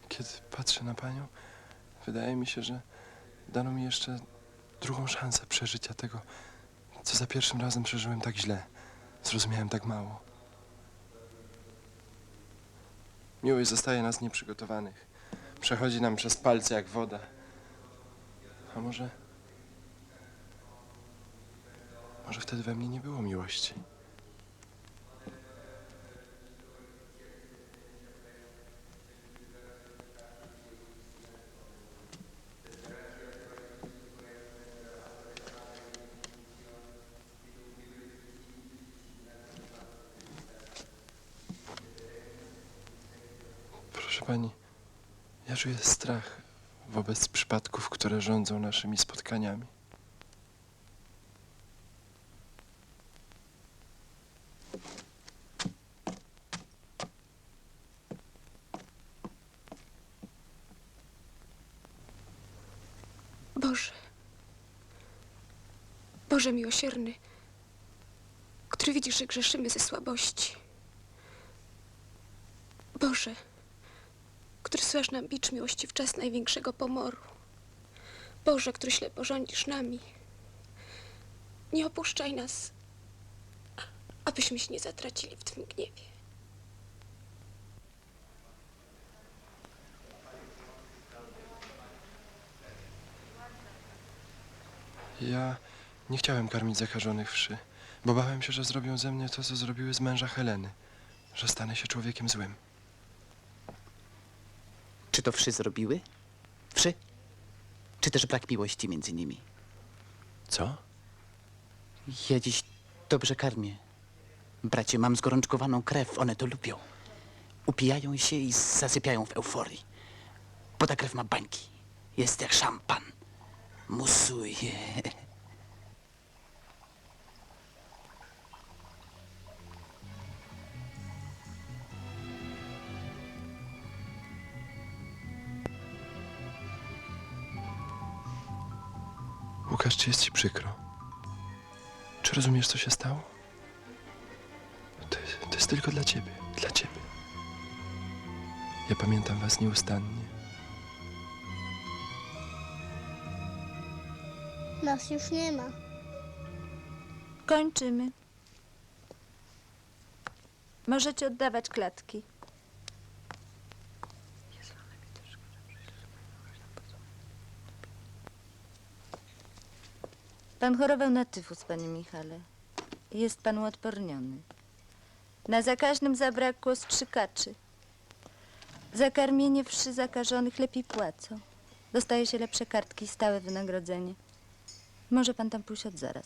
Kiedy patrzę na panią, wydaje mi się, że dano mi jeszcze drugą szansę przeżycia tego, co za pierwszym razem przeżyłem tak źle. Zrozumiałem tak mało. Miłość zostaje nas nieprzygotowanych. Przechodzi nam przez palce jak woda. A może wtedy we mnie nie było miłości. Proszę pani, ja czuję strach wobec przypadków, które rządzą naszymi spotkaniami. Boże. Boże miłosierny, który widzisz, że grzeszymy ze słabości. Boże, który zsyłasz nam bicz miłości w czas największego pomoru. Boże, który ślepo rządzisz nami. Nie opuszczaj nas, abyśmy się nie zatracili w Twym gniewie. Ja nie chciałem karmić zakażonych wszy, bo bałem się, że zrobią ze mnie to, co zrobiły z męża Heleny, że stanę się człowiekiem złym. Czy to wszy zrobiły? Wszy? Czy też brak miłości między nimi? Co? Ja dziś dobrze karmię. Bracie, mam zgorączkowaną krew, one to lubią. Upijają się i zasypiają w euforii. Bo ta krew ma bańki. Jest jak szampan. Musuje. Łukasz, czy jest ci przykro? Czy rozumiesz, co się stało? To jest tylko dla ciebie, dla ciebie. Ja pamiętam was nieustannie. Nas już nie ma. Kończymy. Możecie oddawać klatki. Pan chorował na tyfus, panie Michale. Jest pan uodporniony. Na zakaźnym zabrakło ostrzykaczy. Za karmienie wszy zakażonych lepiej płacą. Dostaje się lepsze kartki i stałe wynagrodzenie. Może pan tam pójść od zaraz.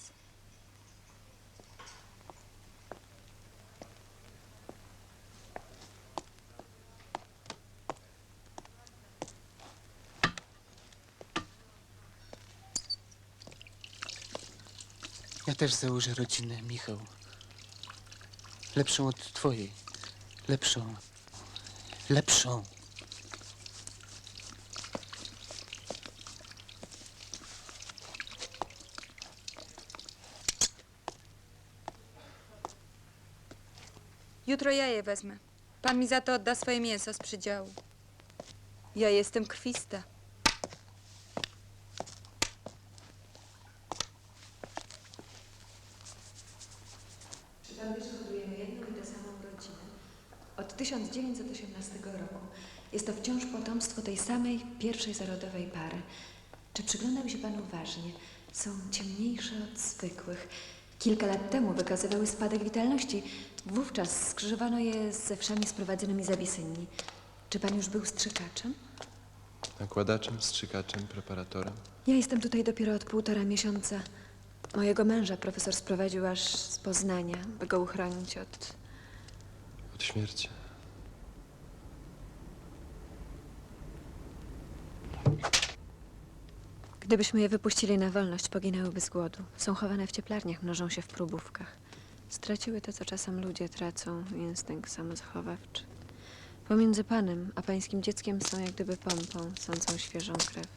Ja też założę rodzinę, Michał. Lepszą od twojej. Lepszą. Lepszą. Jutro ja je wezmę. Pan mi za to odda swoje mięso z przydziału. Ja jestem krwista. Przy Pawlisze hodujemy jedną i tę samą rodzinę. Od 1918 roku. Jest to wciąż potomstwo tej samej pierwszej zarodowej pary. Czy przyglądał się pan uważnie? Są ciemniejsze od zwykłych. Kilka lat temu wykazywały spadek witalności. Wówczas skrzyżowano je ze wszami sprowadzonymi z Abysynii. Czy pan już był strzykaczem? Nakładaczem, strzykaczem, preparatorem. Ja jestem tutaj dopiero od 1,5 miesiąca. Mojego męża profesor sprowadził aż z Poznania, by go uchronić Od śmierci. Gdybyśmy je wypuścili na wolność, poginęłyby z głodu. Są chowane w cieplarniach, mnożą się w próbówkach. Straciły to, co czasem ludzie tracą, instynkt samozachowawczy. Pomiędzy panem a pańskim dzieckiem są jak gdyby pompą, sącą świeżą krew.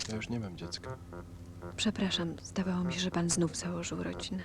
Ja już nie mam dziecka. Przepraszam, zdawało mi się, że pan znów założył rodzinę.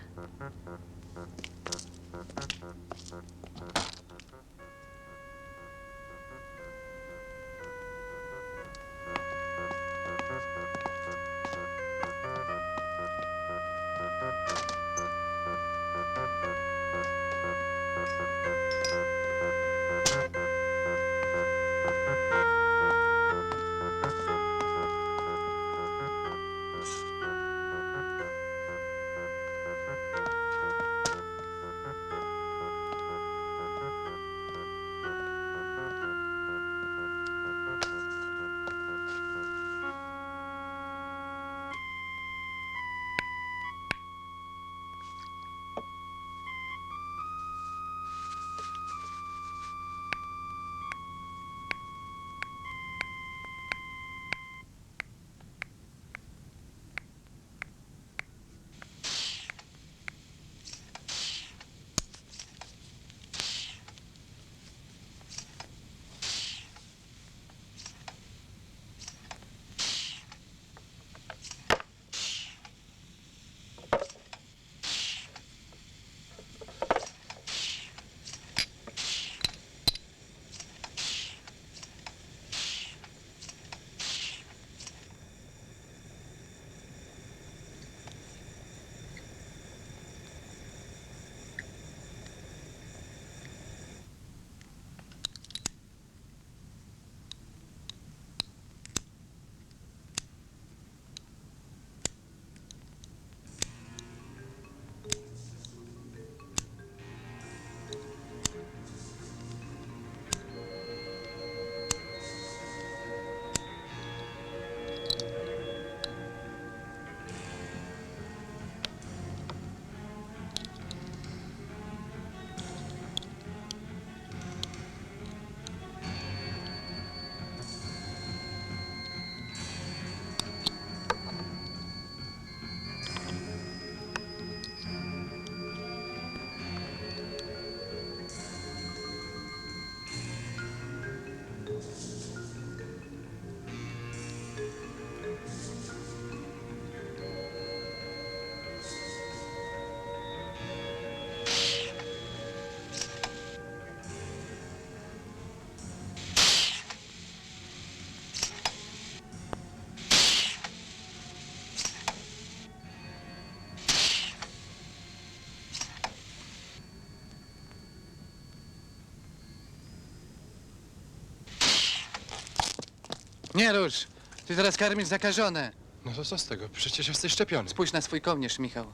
Nie rusz! Ty teraz karmisz zakażone. No to co z tego? Przecież jesteś szczepiony. Spójrz na swój kołnierz, Michał.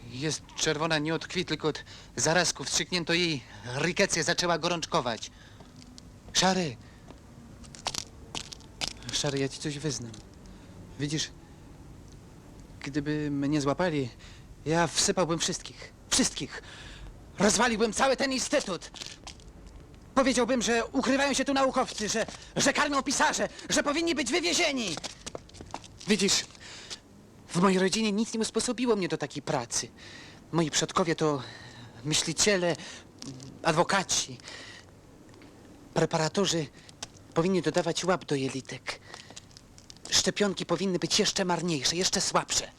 Jest czerwona nie od krwi, tylko od zarazków. Wstrzyknięto jej rikecję, zaczęła gorączkować. Szary! Szary, ja ci coś wyznam. Widzisz, gdyby mnie złapali, ja wsypałbym wszystkich. Wszystkich! Rozwaliłbym cały ten instytut! Powiedziałbym, że ukrywają się tu naukowcy, że karmią pisarze, że powinni być wywiezieni. Widzisz, w mojej rodzinie nic nie usposobiło mnie do takiej pracy. Moi przodkowie to myśliciele, adwokaci. Preparatorzy powinni dodawać łap do jelitek. Szczepionki powinny być jeszcze marniejsze, jeszcze słabsze.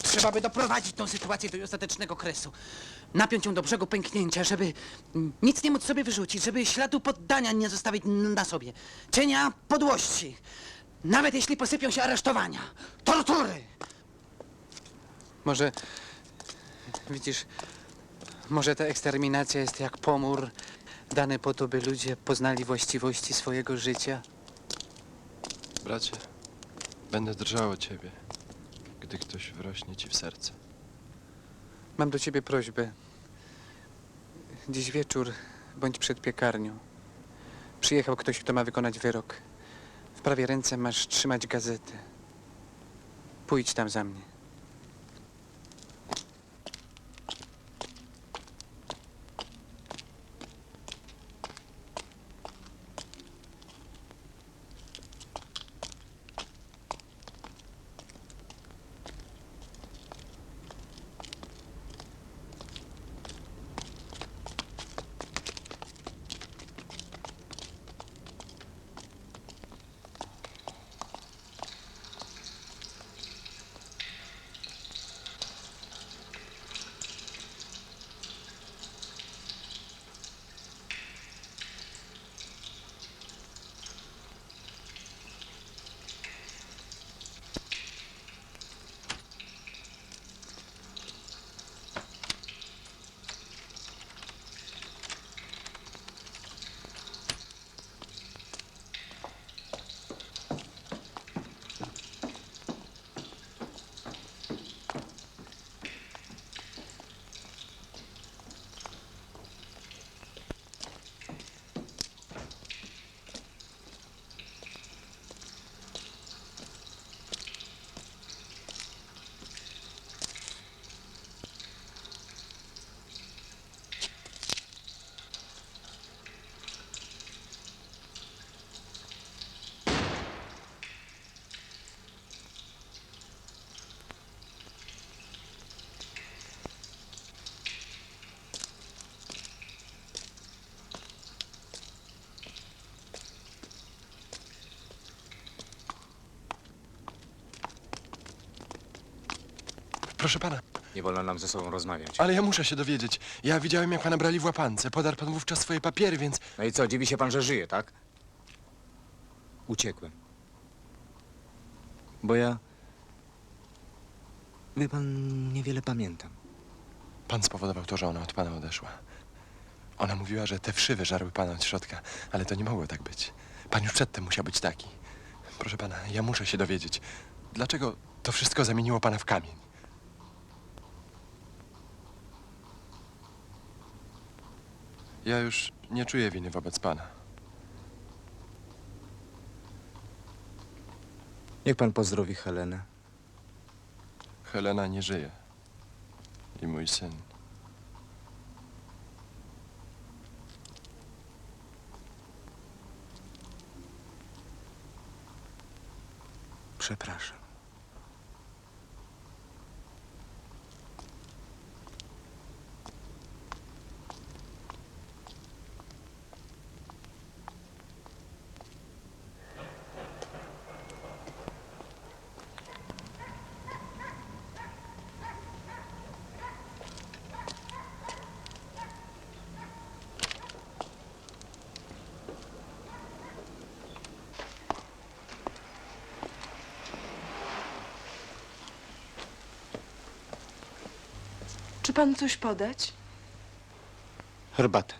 Trzeba by doprowadzić tą sytuację do ostatecznego kresu. Napiąć ją do brzegu pęknięcia, żeby nic nie móc sobie wyrzucić, żeby śladu poddania nie zostawić na sobie. Cienia podłości. Nawet jeśli posypią się aresztowania. Tortury! Może, widzisz, może ta eksterminacja jest jak pomór dany po to, by ludzie poznali właściwości swojego życia? Bracie, będę drżał o ciebie, gdy ktoś wrośnie ci w serce. Mam do ciebie prośbę. Dziś wieczór bądź przed piekarnią. Przyjechał ktoś, kto ma wykonać wyrok. W prawej ręce masz trzymać gazetę. Pójdź tam za mnie. Proszę pana, Nie wolno nam ze sobą rozmawiać. ale ja muszę się dowiedzieć. Ja widziałem, jak pana brali w łapance. Podarł pan wówczas swoje papiery, więc... No i co, dziwi się pan, że żyje, tak? Uciekłem. Bo ja... Wie pan, niewiele pamiętam. Pan spowodował to, że ona od pana odeszła. Ona mówiła, że te wszy wyżarły pana od środka, ale to nie mogło tak być. Pan już przedtem musiał być taki. Proszę pana, ja muszę się dowiedzieć, dlaczego to wszystko zamieniło pana w kamień. Ja już nie czuję winy wobec pana. Niech pan pozdrowi Helenę. Helena nie żyje. I mój syn. Przepraszam. Czy panu coś podać? Herbatę.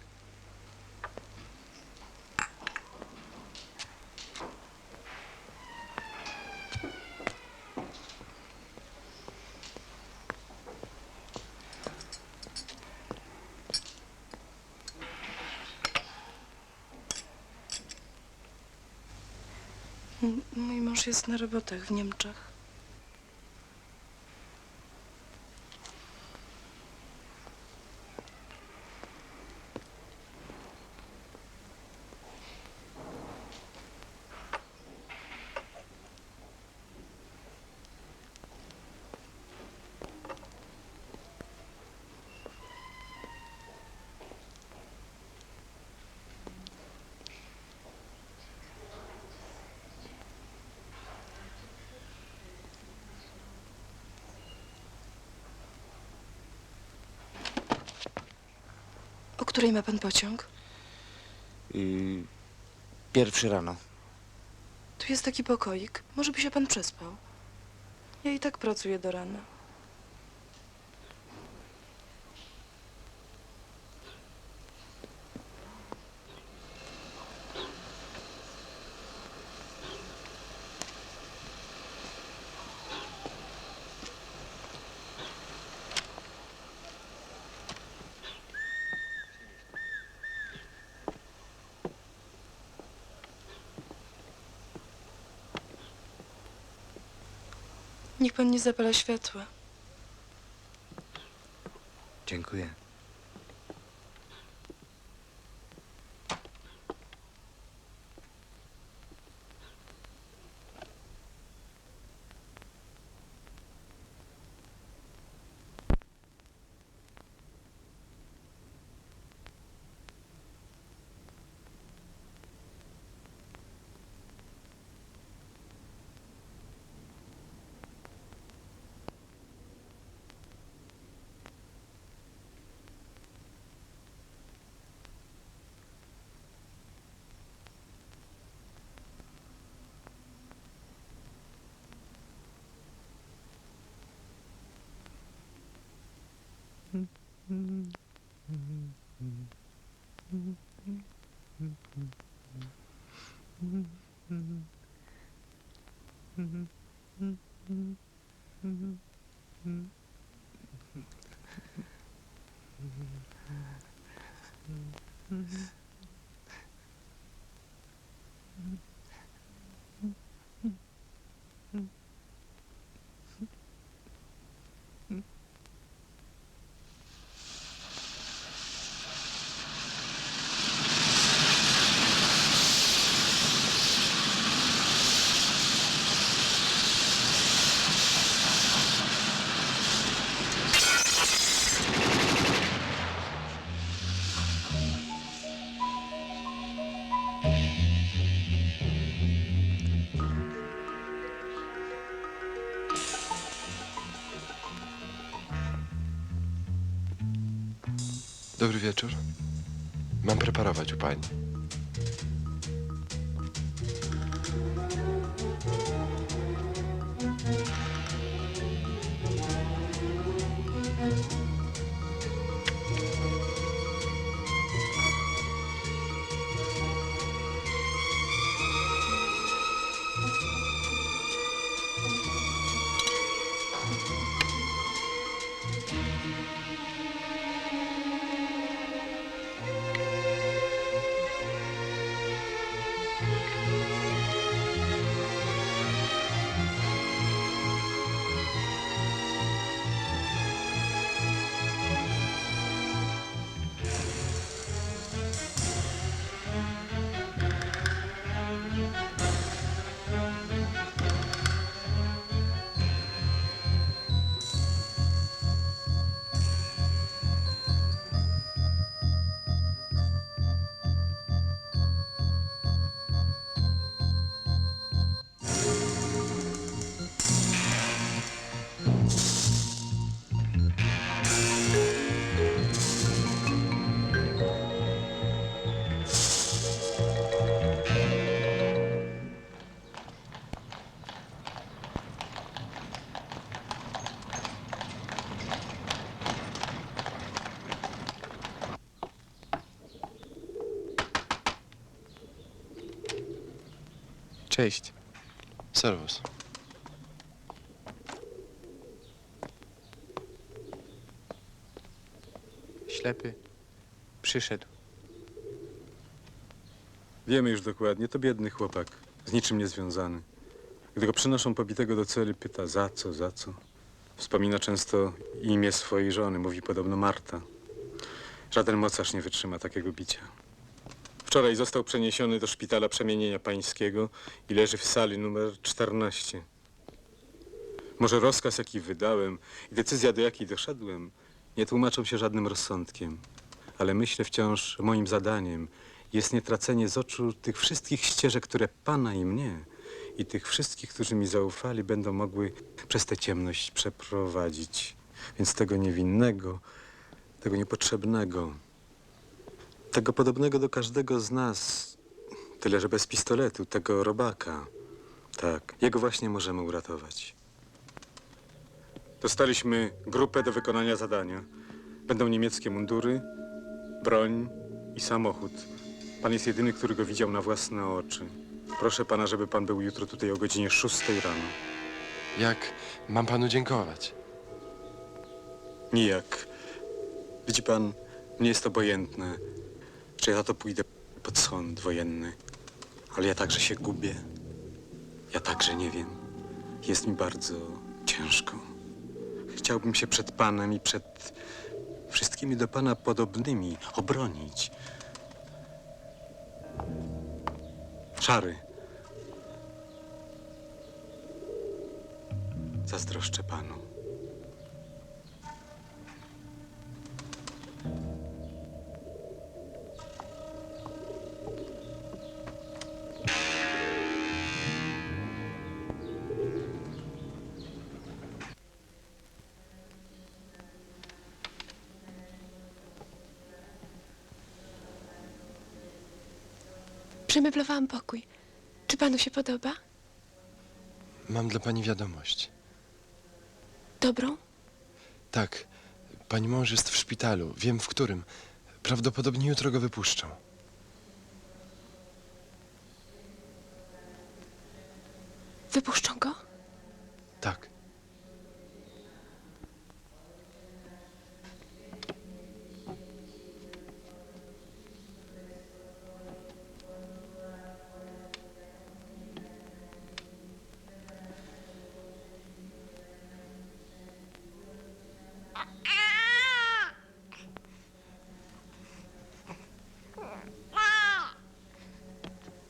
Mój mąż jest na robotach w Niemczech. O której ma pan pociąg? Pierwszy rano. Tu jest taki pokoik. Może by się pan przespał. Ja i tak pracuję do rana. Niech pan nie zapala światła. Dziękuję. Dobry wieczór. Mam preparować u pani. Cześć. Serwus. Ślepy przyszedł. Wiemy już dokładnie, to biedny chłopak, z niczym niezwiązany. Gdy go przynoszą pobitego do celi, pyta za co, za co. Wspomina często imię swojej żony, mówi podobno Marta. Żaden mocarz nie wytrzyma takiego bicia. Wczoraj został przeniesiony do szpitala przemienienia pańskiego i leży w sali numer 14. Może rozkaz, jaki wydałem i decyzja, do jakiej doszedłem, nie tłumaczą się żadnym rozsądkiem. Ale myślę wciąż, że moim zadaniem jest nie tracenie z oczu tych wszystkich ścieżek, które pana i mnie i tych wszystkich, którzy mi zaufali, będą mogły przez tę ciemność przeprowadzić. Więc tego niewinnego, tego niepotrzebnego, tego podobnego do każdego z nas, tyle że bez pistoletu, tego robaka. Tak, jego właśnie możemy uratować. Dostaliśmy grupę do wykonania zadania. Będą niemieckie mundury, broń i samochód. Pan jest jedyny, który go widział na własne oczy. Proszę pana, żeby pan był jutro tutaj o godzinie 6 rano. Jak mam panu dziękować? Nijak. Widzi pan, mnie jest obojętne, czy ja za to pójdę pod sąd wojenny. Ale ja także się gubię. Ja także nie wiem. Jest mi bardzo ciężko. ciężko. Chciałbym się przed panem i przed wszystkimi do pana podobnymi obronić. Szary. Zazdroszczę panu. Przemeblowałam pokój. Czy panu się podoba? Mam dla pani wiadomość. Dobrą? Tak, pani mąż jest w szpitalu. Wiem, w którym. Prawdopodobnie jutro go wypuszczą. Wypuszczą go? Tak.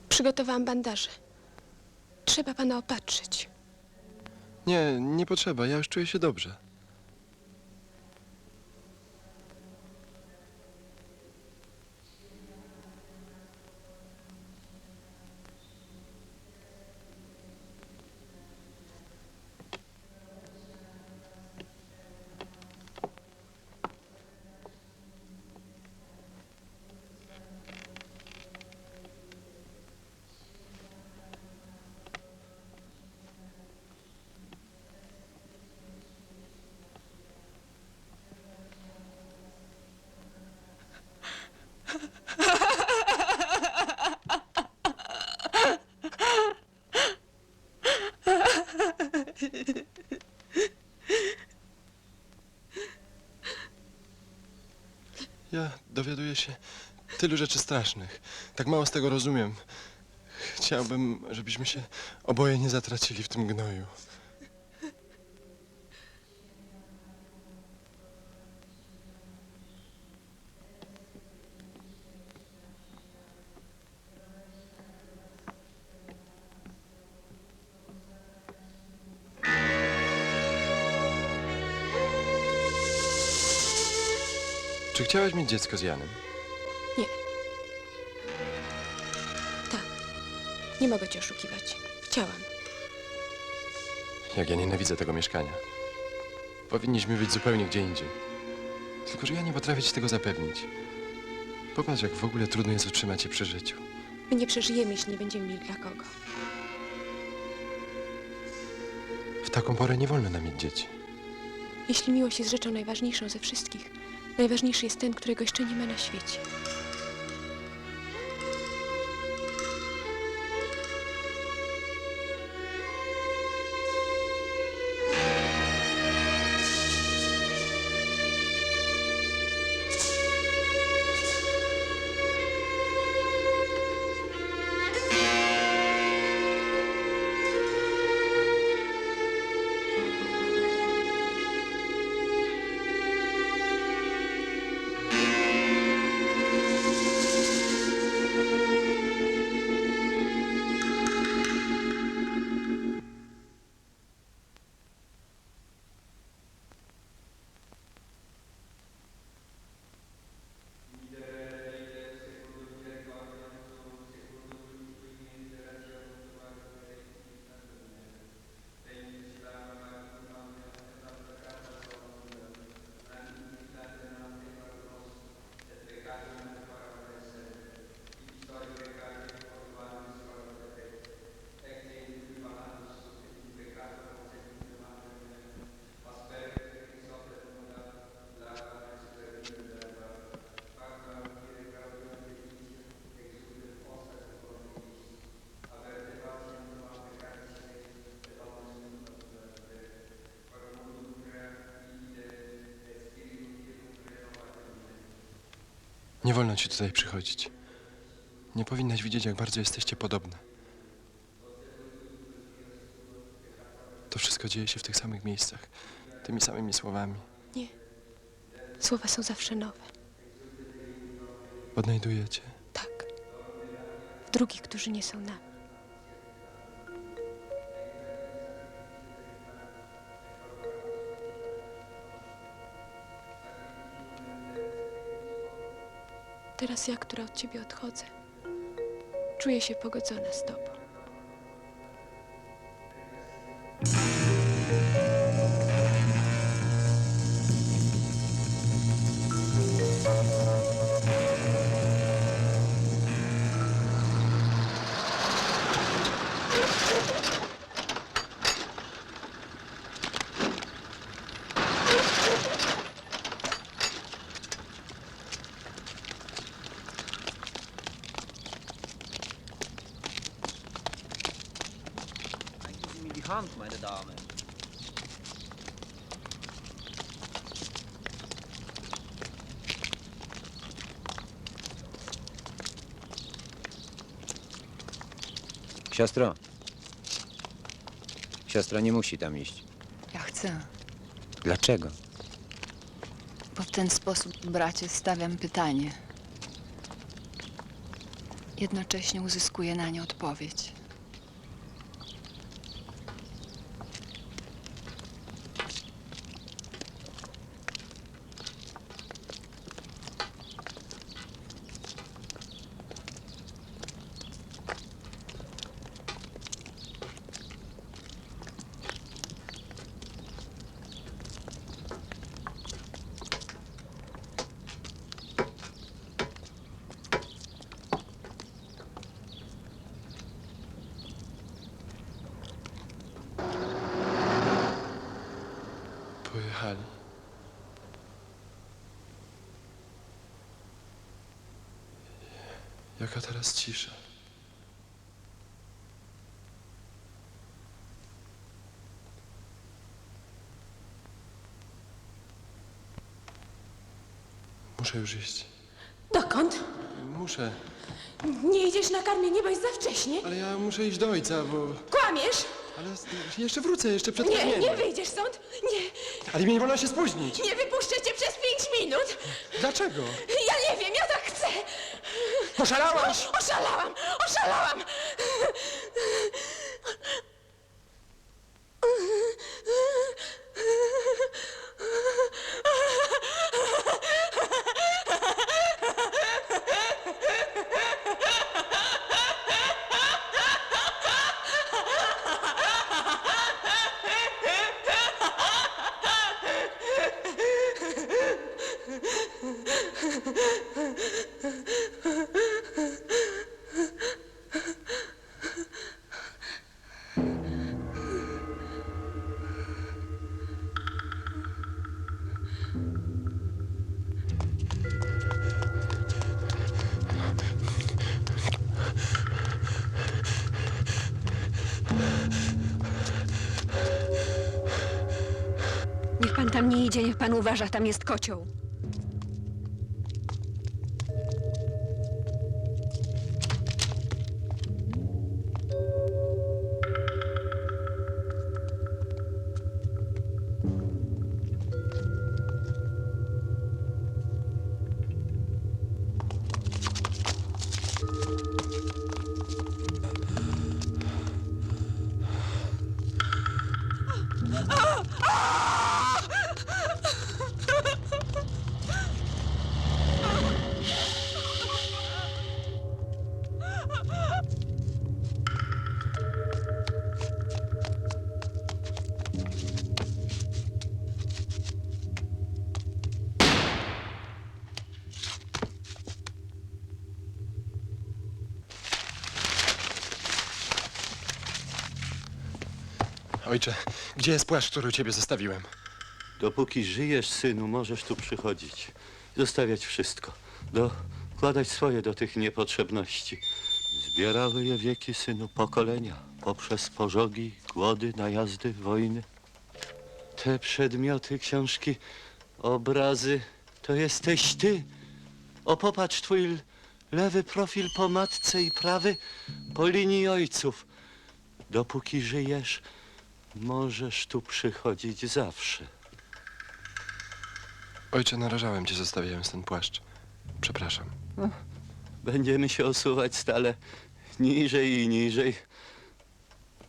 Przygotowałam bandaże. Trzeba pana opatrzyć. Nie, nie potrzeba. Ja już czuję się dobrze. Ja dowiaduję się tylu rzeczy strasznych. Tak mało z tego rozumiem. Chciałbym, żebyśmy się oboje nie zatracili w tym gnoju. Czy chciałaś mieć dziecko z Janem? Nie. Tak. Nie mogę cię oszukiwać. Chciałam. Jak ja nienawidzę tego mieszkania. Powinniśmy być zupełnie gdzie indziej. Tylko że ja nie potrafię ci tego zapewnić. Popatrz, jak w ogóle trudno jest utrzymać się przy życiu. My nie przeżyjemy, jeśli nie będziemy mieli dla kogo. W taką porę nie wolno nam mieć dzieci. Jeśli miłość jest rzeczą najważniejszą ze wszystkich, najważniejszy jest ten, którego jeszcze nie ma na świecie. Nie wolno ci tutaj przychodzić. Nie powinnaś widzieć, jak bardzo jesteście podobne. To wszystko dzieje się w tych samych miejscach, tymi samymi słowami. Nie. Słowa są zawsze nowe. Odnajduję cię. Tak. W drugich, którzy nie są nami. Teraz ja, która od ciebie odchodzę, czuję się pogodzona z tobą. Sie mir die Hand, meine Dame. Siostro. Siostra nie musi tam iść. Ja chcę, Dlaczego? bo w ten sposób, bracie, stawiam pytanie. Jednocześnie uzyskuję na nie odpowiedź. Pojechali. Jaka teraz cisza. Muszę już iść. Dokąd? Muszę. Nie idziesz na karmienie, bo jest za wcześnie. Ale ja muszę iść do ojca, bo... Kłamiesz! Ale jeszcze wrócę, jeszcze przed Nie, karmieniem. nie wyjdziesz stąd. Nie, Ale mnie nie wolno się spóźnić. nie wypuszczę cię przez 5 minut. Dlaczego? Ja nie wiem, ja tak chcę. Oszalałaś! Oszalałam, oszalałam. Niech pan tam nie idzie, niech pan uważa, tam jest kocioł. Ojcze, gdzie jest płaszcz, który u ciebie zostawiłem? Dopóki żyjesz, synu, możesz tu przychodzić. Zostawiać wszystko. Dokładać swoje do tych niepotrzebności. Zbierały je wieki, synu, pokolenia. Poprzez pożogi, głody, najazdy, wojny. Te przedmioty, książki, obrazy, to jesteś ty. O, popatrz, twój lewy profil po matce i prawy po linii ojców. Dopóki żyjesz, Możesz tu przychodzić zawsze. Ojcze, narażałem cię, zostawiając ten płaszcz. Przepraszam. Będziemy się osuwać stale niżej i niżej.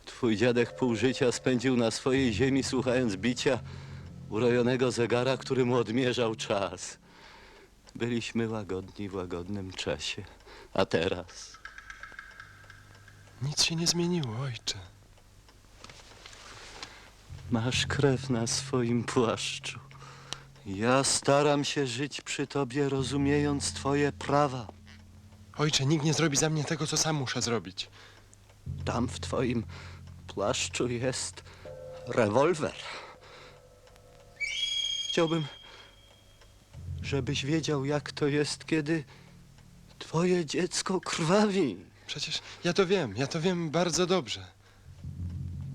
Twój dziadek pół życia spędził na swojej ziemi, słuchając bicia urojonego zegara, który mu odmierzał czas. Byliśmy łagodni w łagodnym czasie. A teraz? Nic się nie zmieniło, ojcze. Masz krew na swoim płaszczu. Ja staram się żyć przy tobie, rozumiejąc twoje prawa. Ojcze, nikt nie zrobi za mnie tego, co sam muszę zrobić. Tam w twoim płaszczu jest rewolwer. Chciałbym, żebyś wiedział, jak to jest, kiedy twoje dziecko krwawi. Przecież ja to wiem bardzo dobrze.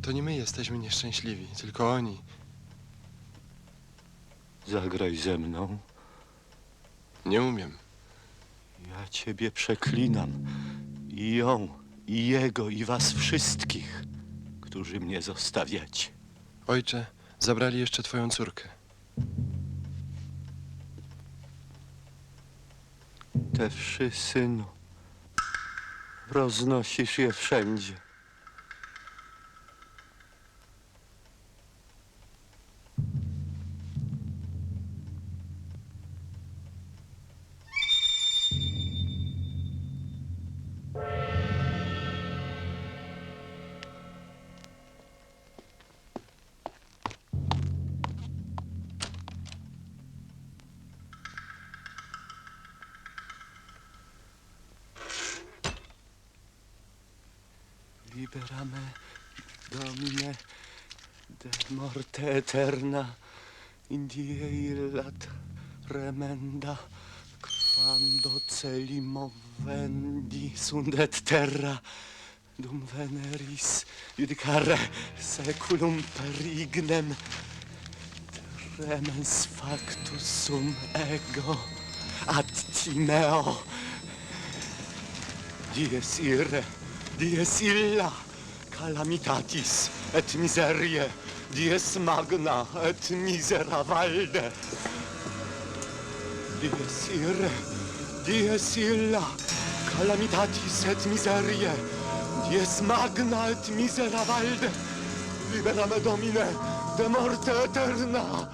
To nie my jesteśmy nieszczęśliwi, tylko oni. Zagraj ze mną. Nie umiem. Ja ciebie przeklinam. I ją, i jego, i was wszystkich, którzy mnie zostawiacie. Ojcze, zabrali jeszcze twoją córkę. Te wszy, synu, roznosisz je wszędzie. Liberame Domine de morte eterna, in die illat remenda, quando celi movendi sunt et terra, dum veneris judicare seculum perignem, tremens factus sum ego, ad timeo, dies ire, dies illa, calamitatis et miserie, dies magna et misera valde. Dies ire, dies illa, calamitatis et miserie, dies magna et misera valde. Libera me, Domine, de morte eterna.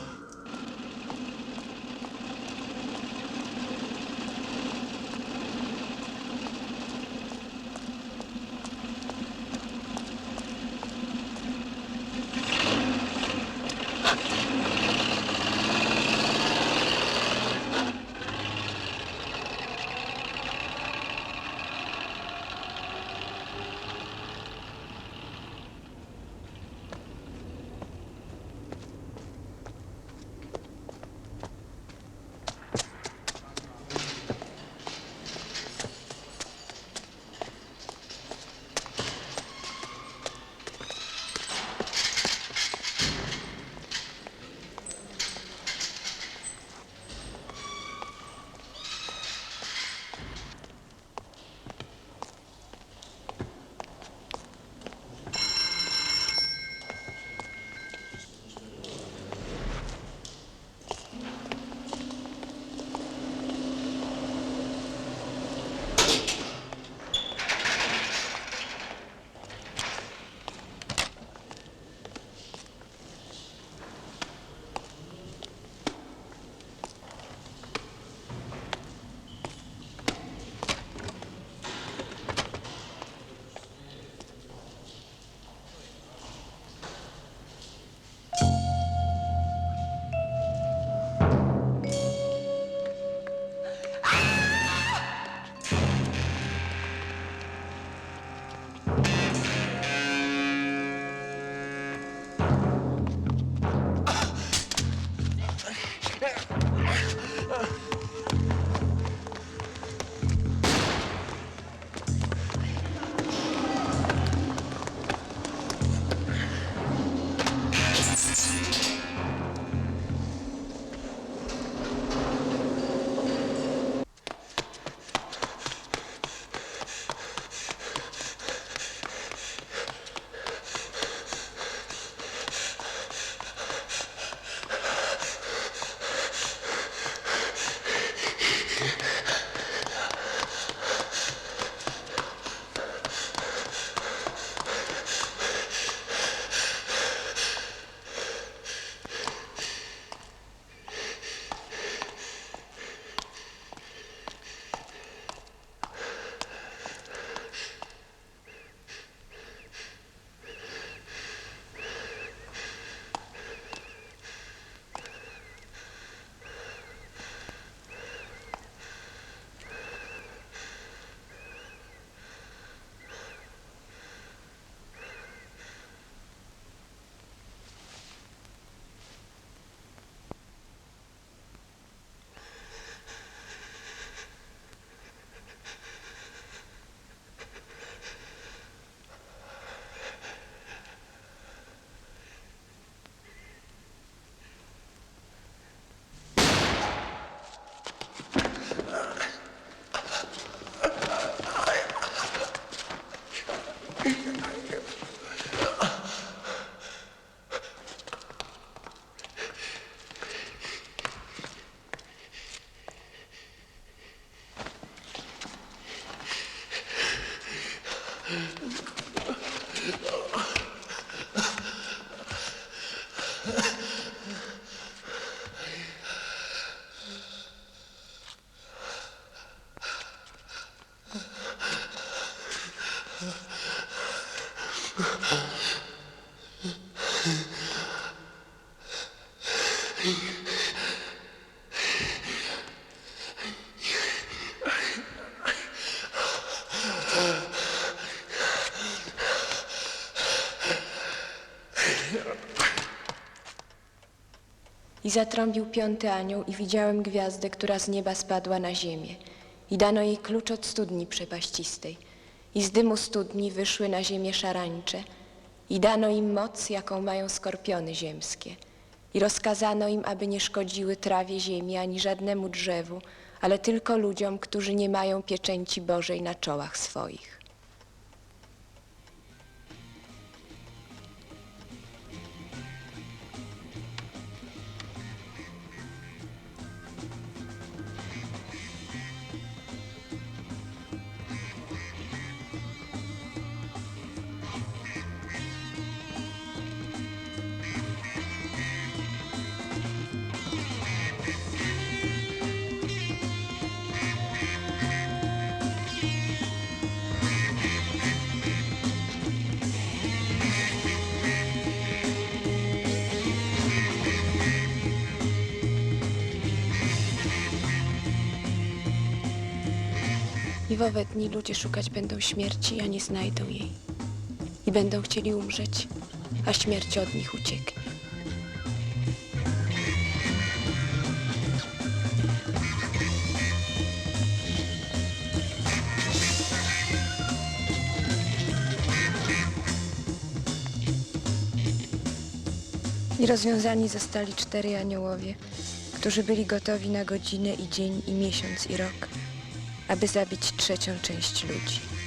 zatrąbił 5. anioł i widziałem gwiazdę, która z nieba spadła na ziemię. I dano jej klucz od studni przepaścistej. I z dymu studni wyszły na ziemię szarańcze. I dano im moc, jaką mają skorpiony ziemskie. I rozkazano im, aby nie szkodziły trawie ziemi ani żadnemu drzewu, ale tylko ludziom, którzy nie mają pieczęci Bożej na czołach swoich. I w owe dni ludzie szukać będą śmierci, a nie znajdą jej. I będą chcieli umrzeć, a śmierć od nich ucieknie. I rozwiązani zostali 4 aniołowie, którzy byli gotowi na godzinę i dzień i miesiąc i rok, aby zabić 3. część ludzi.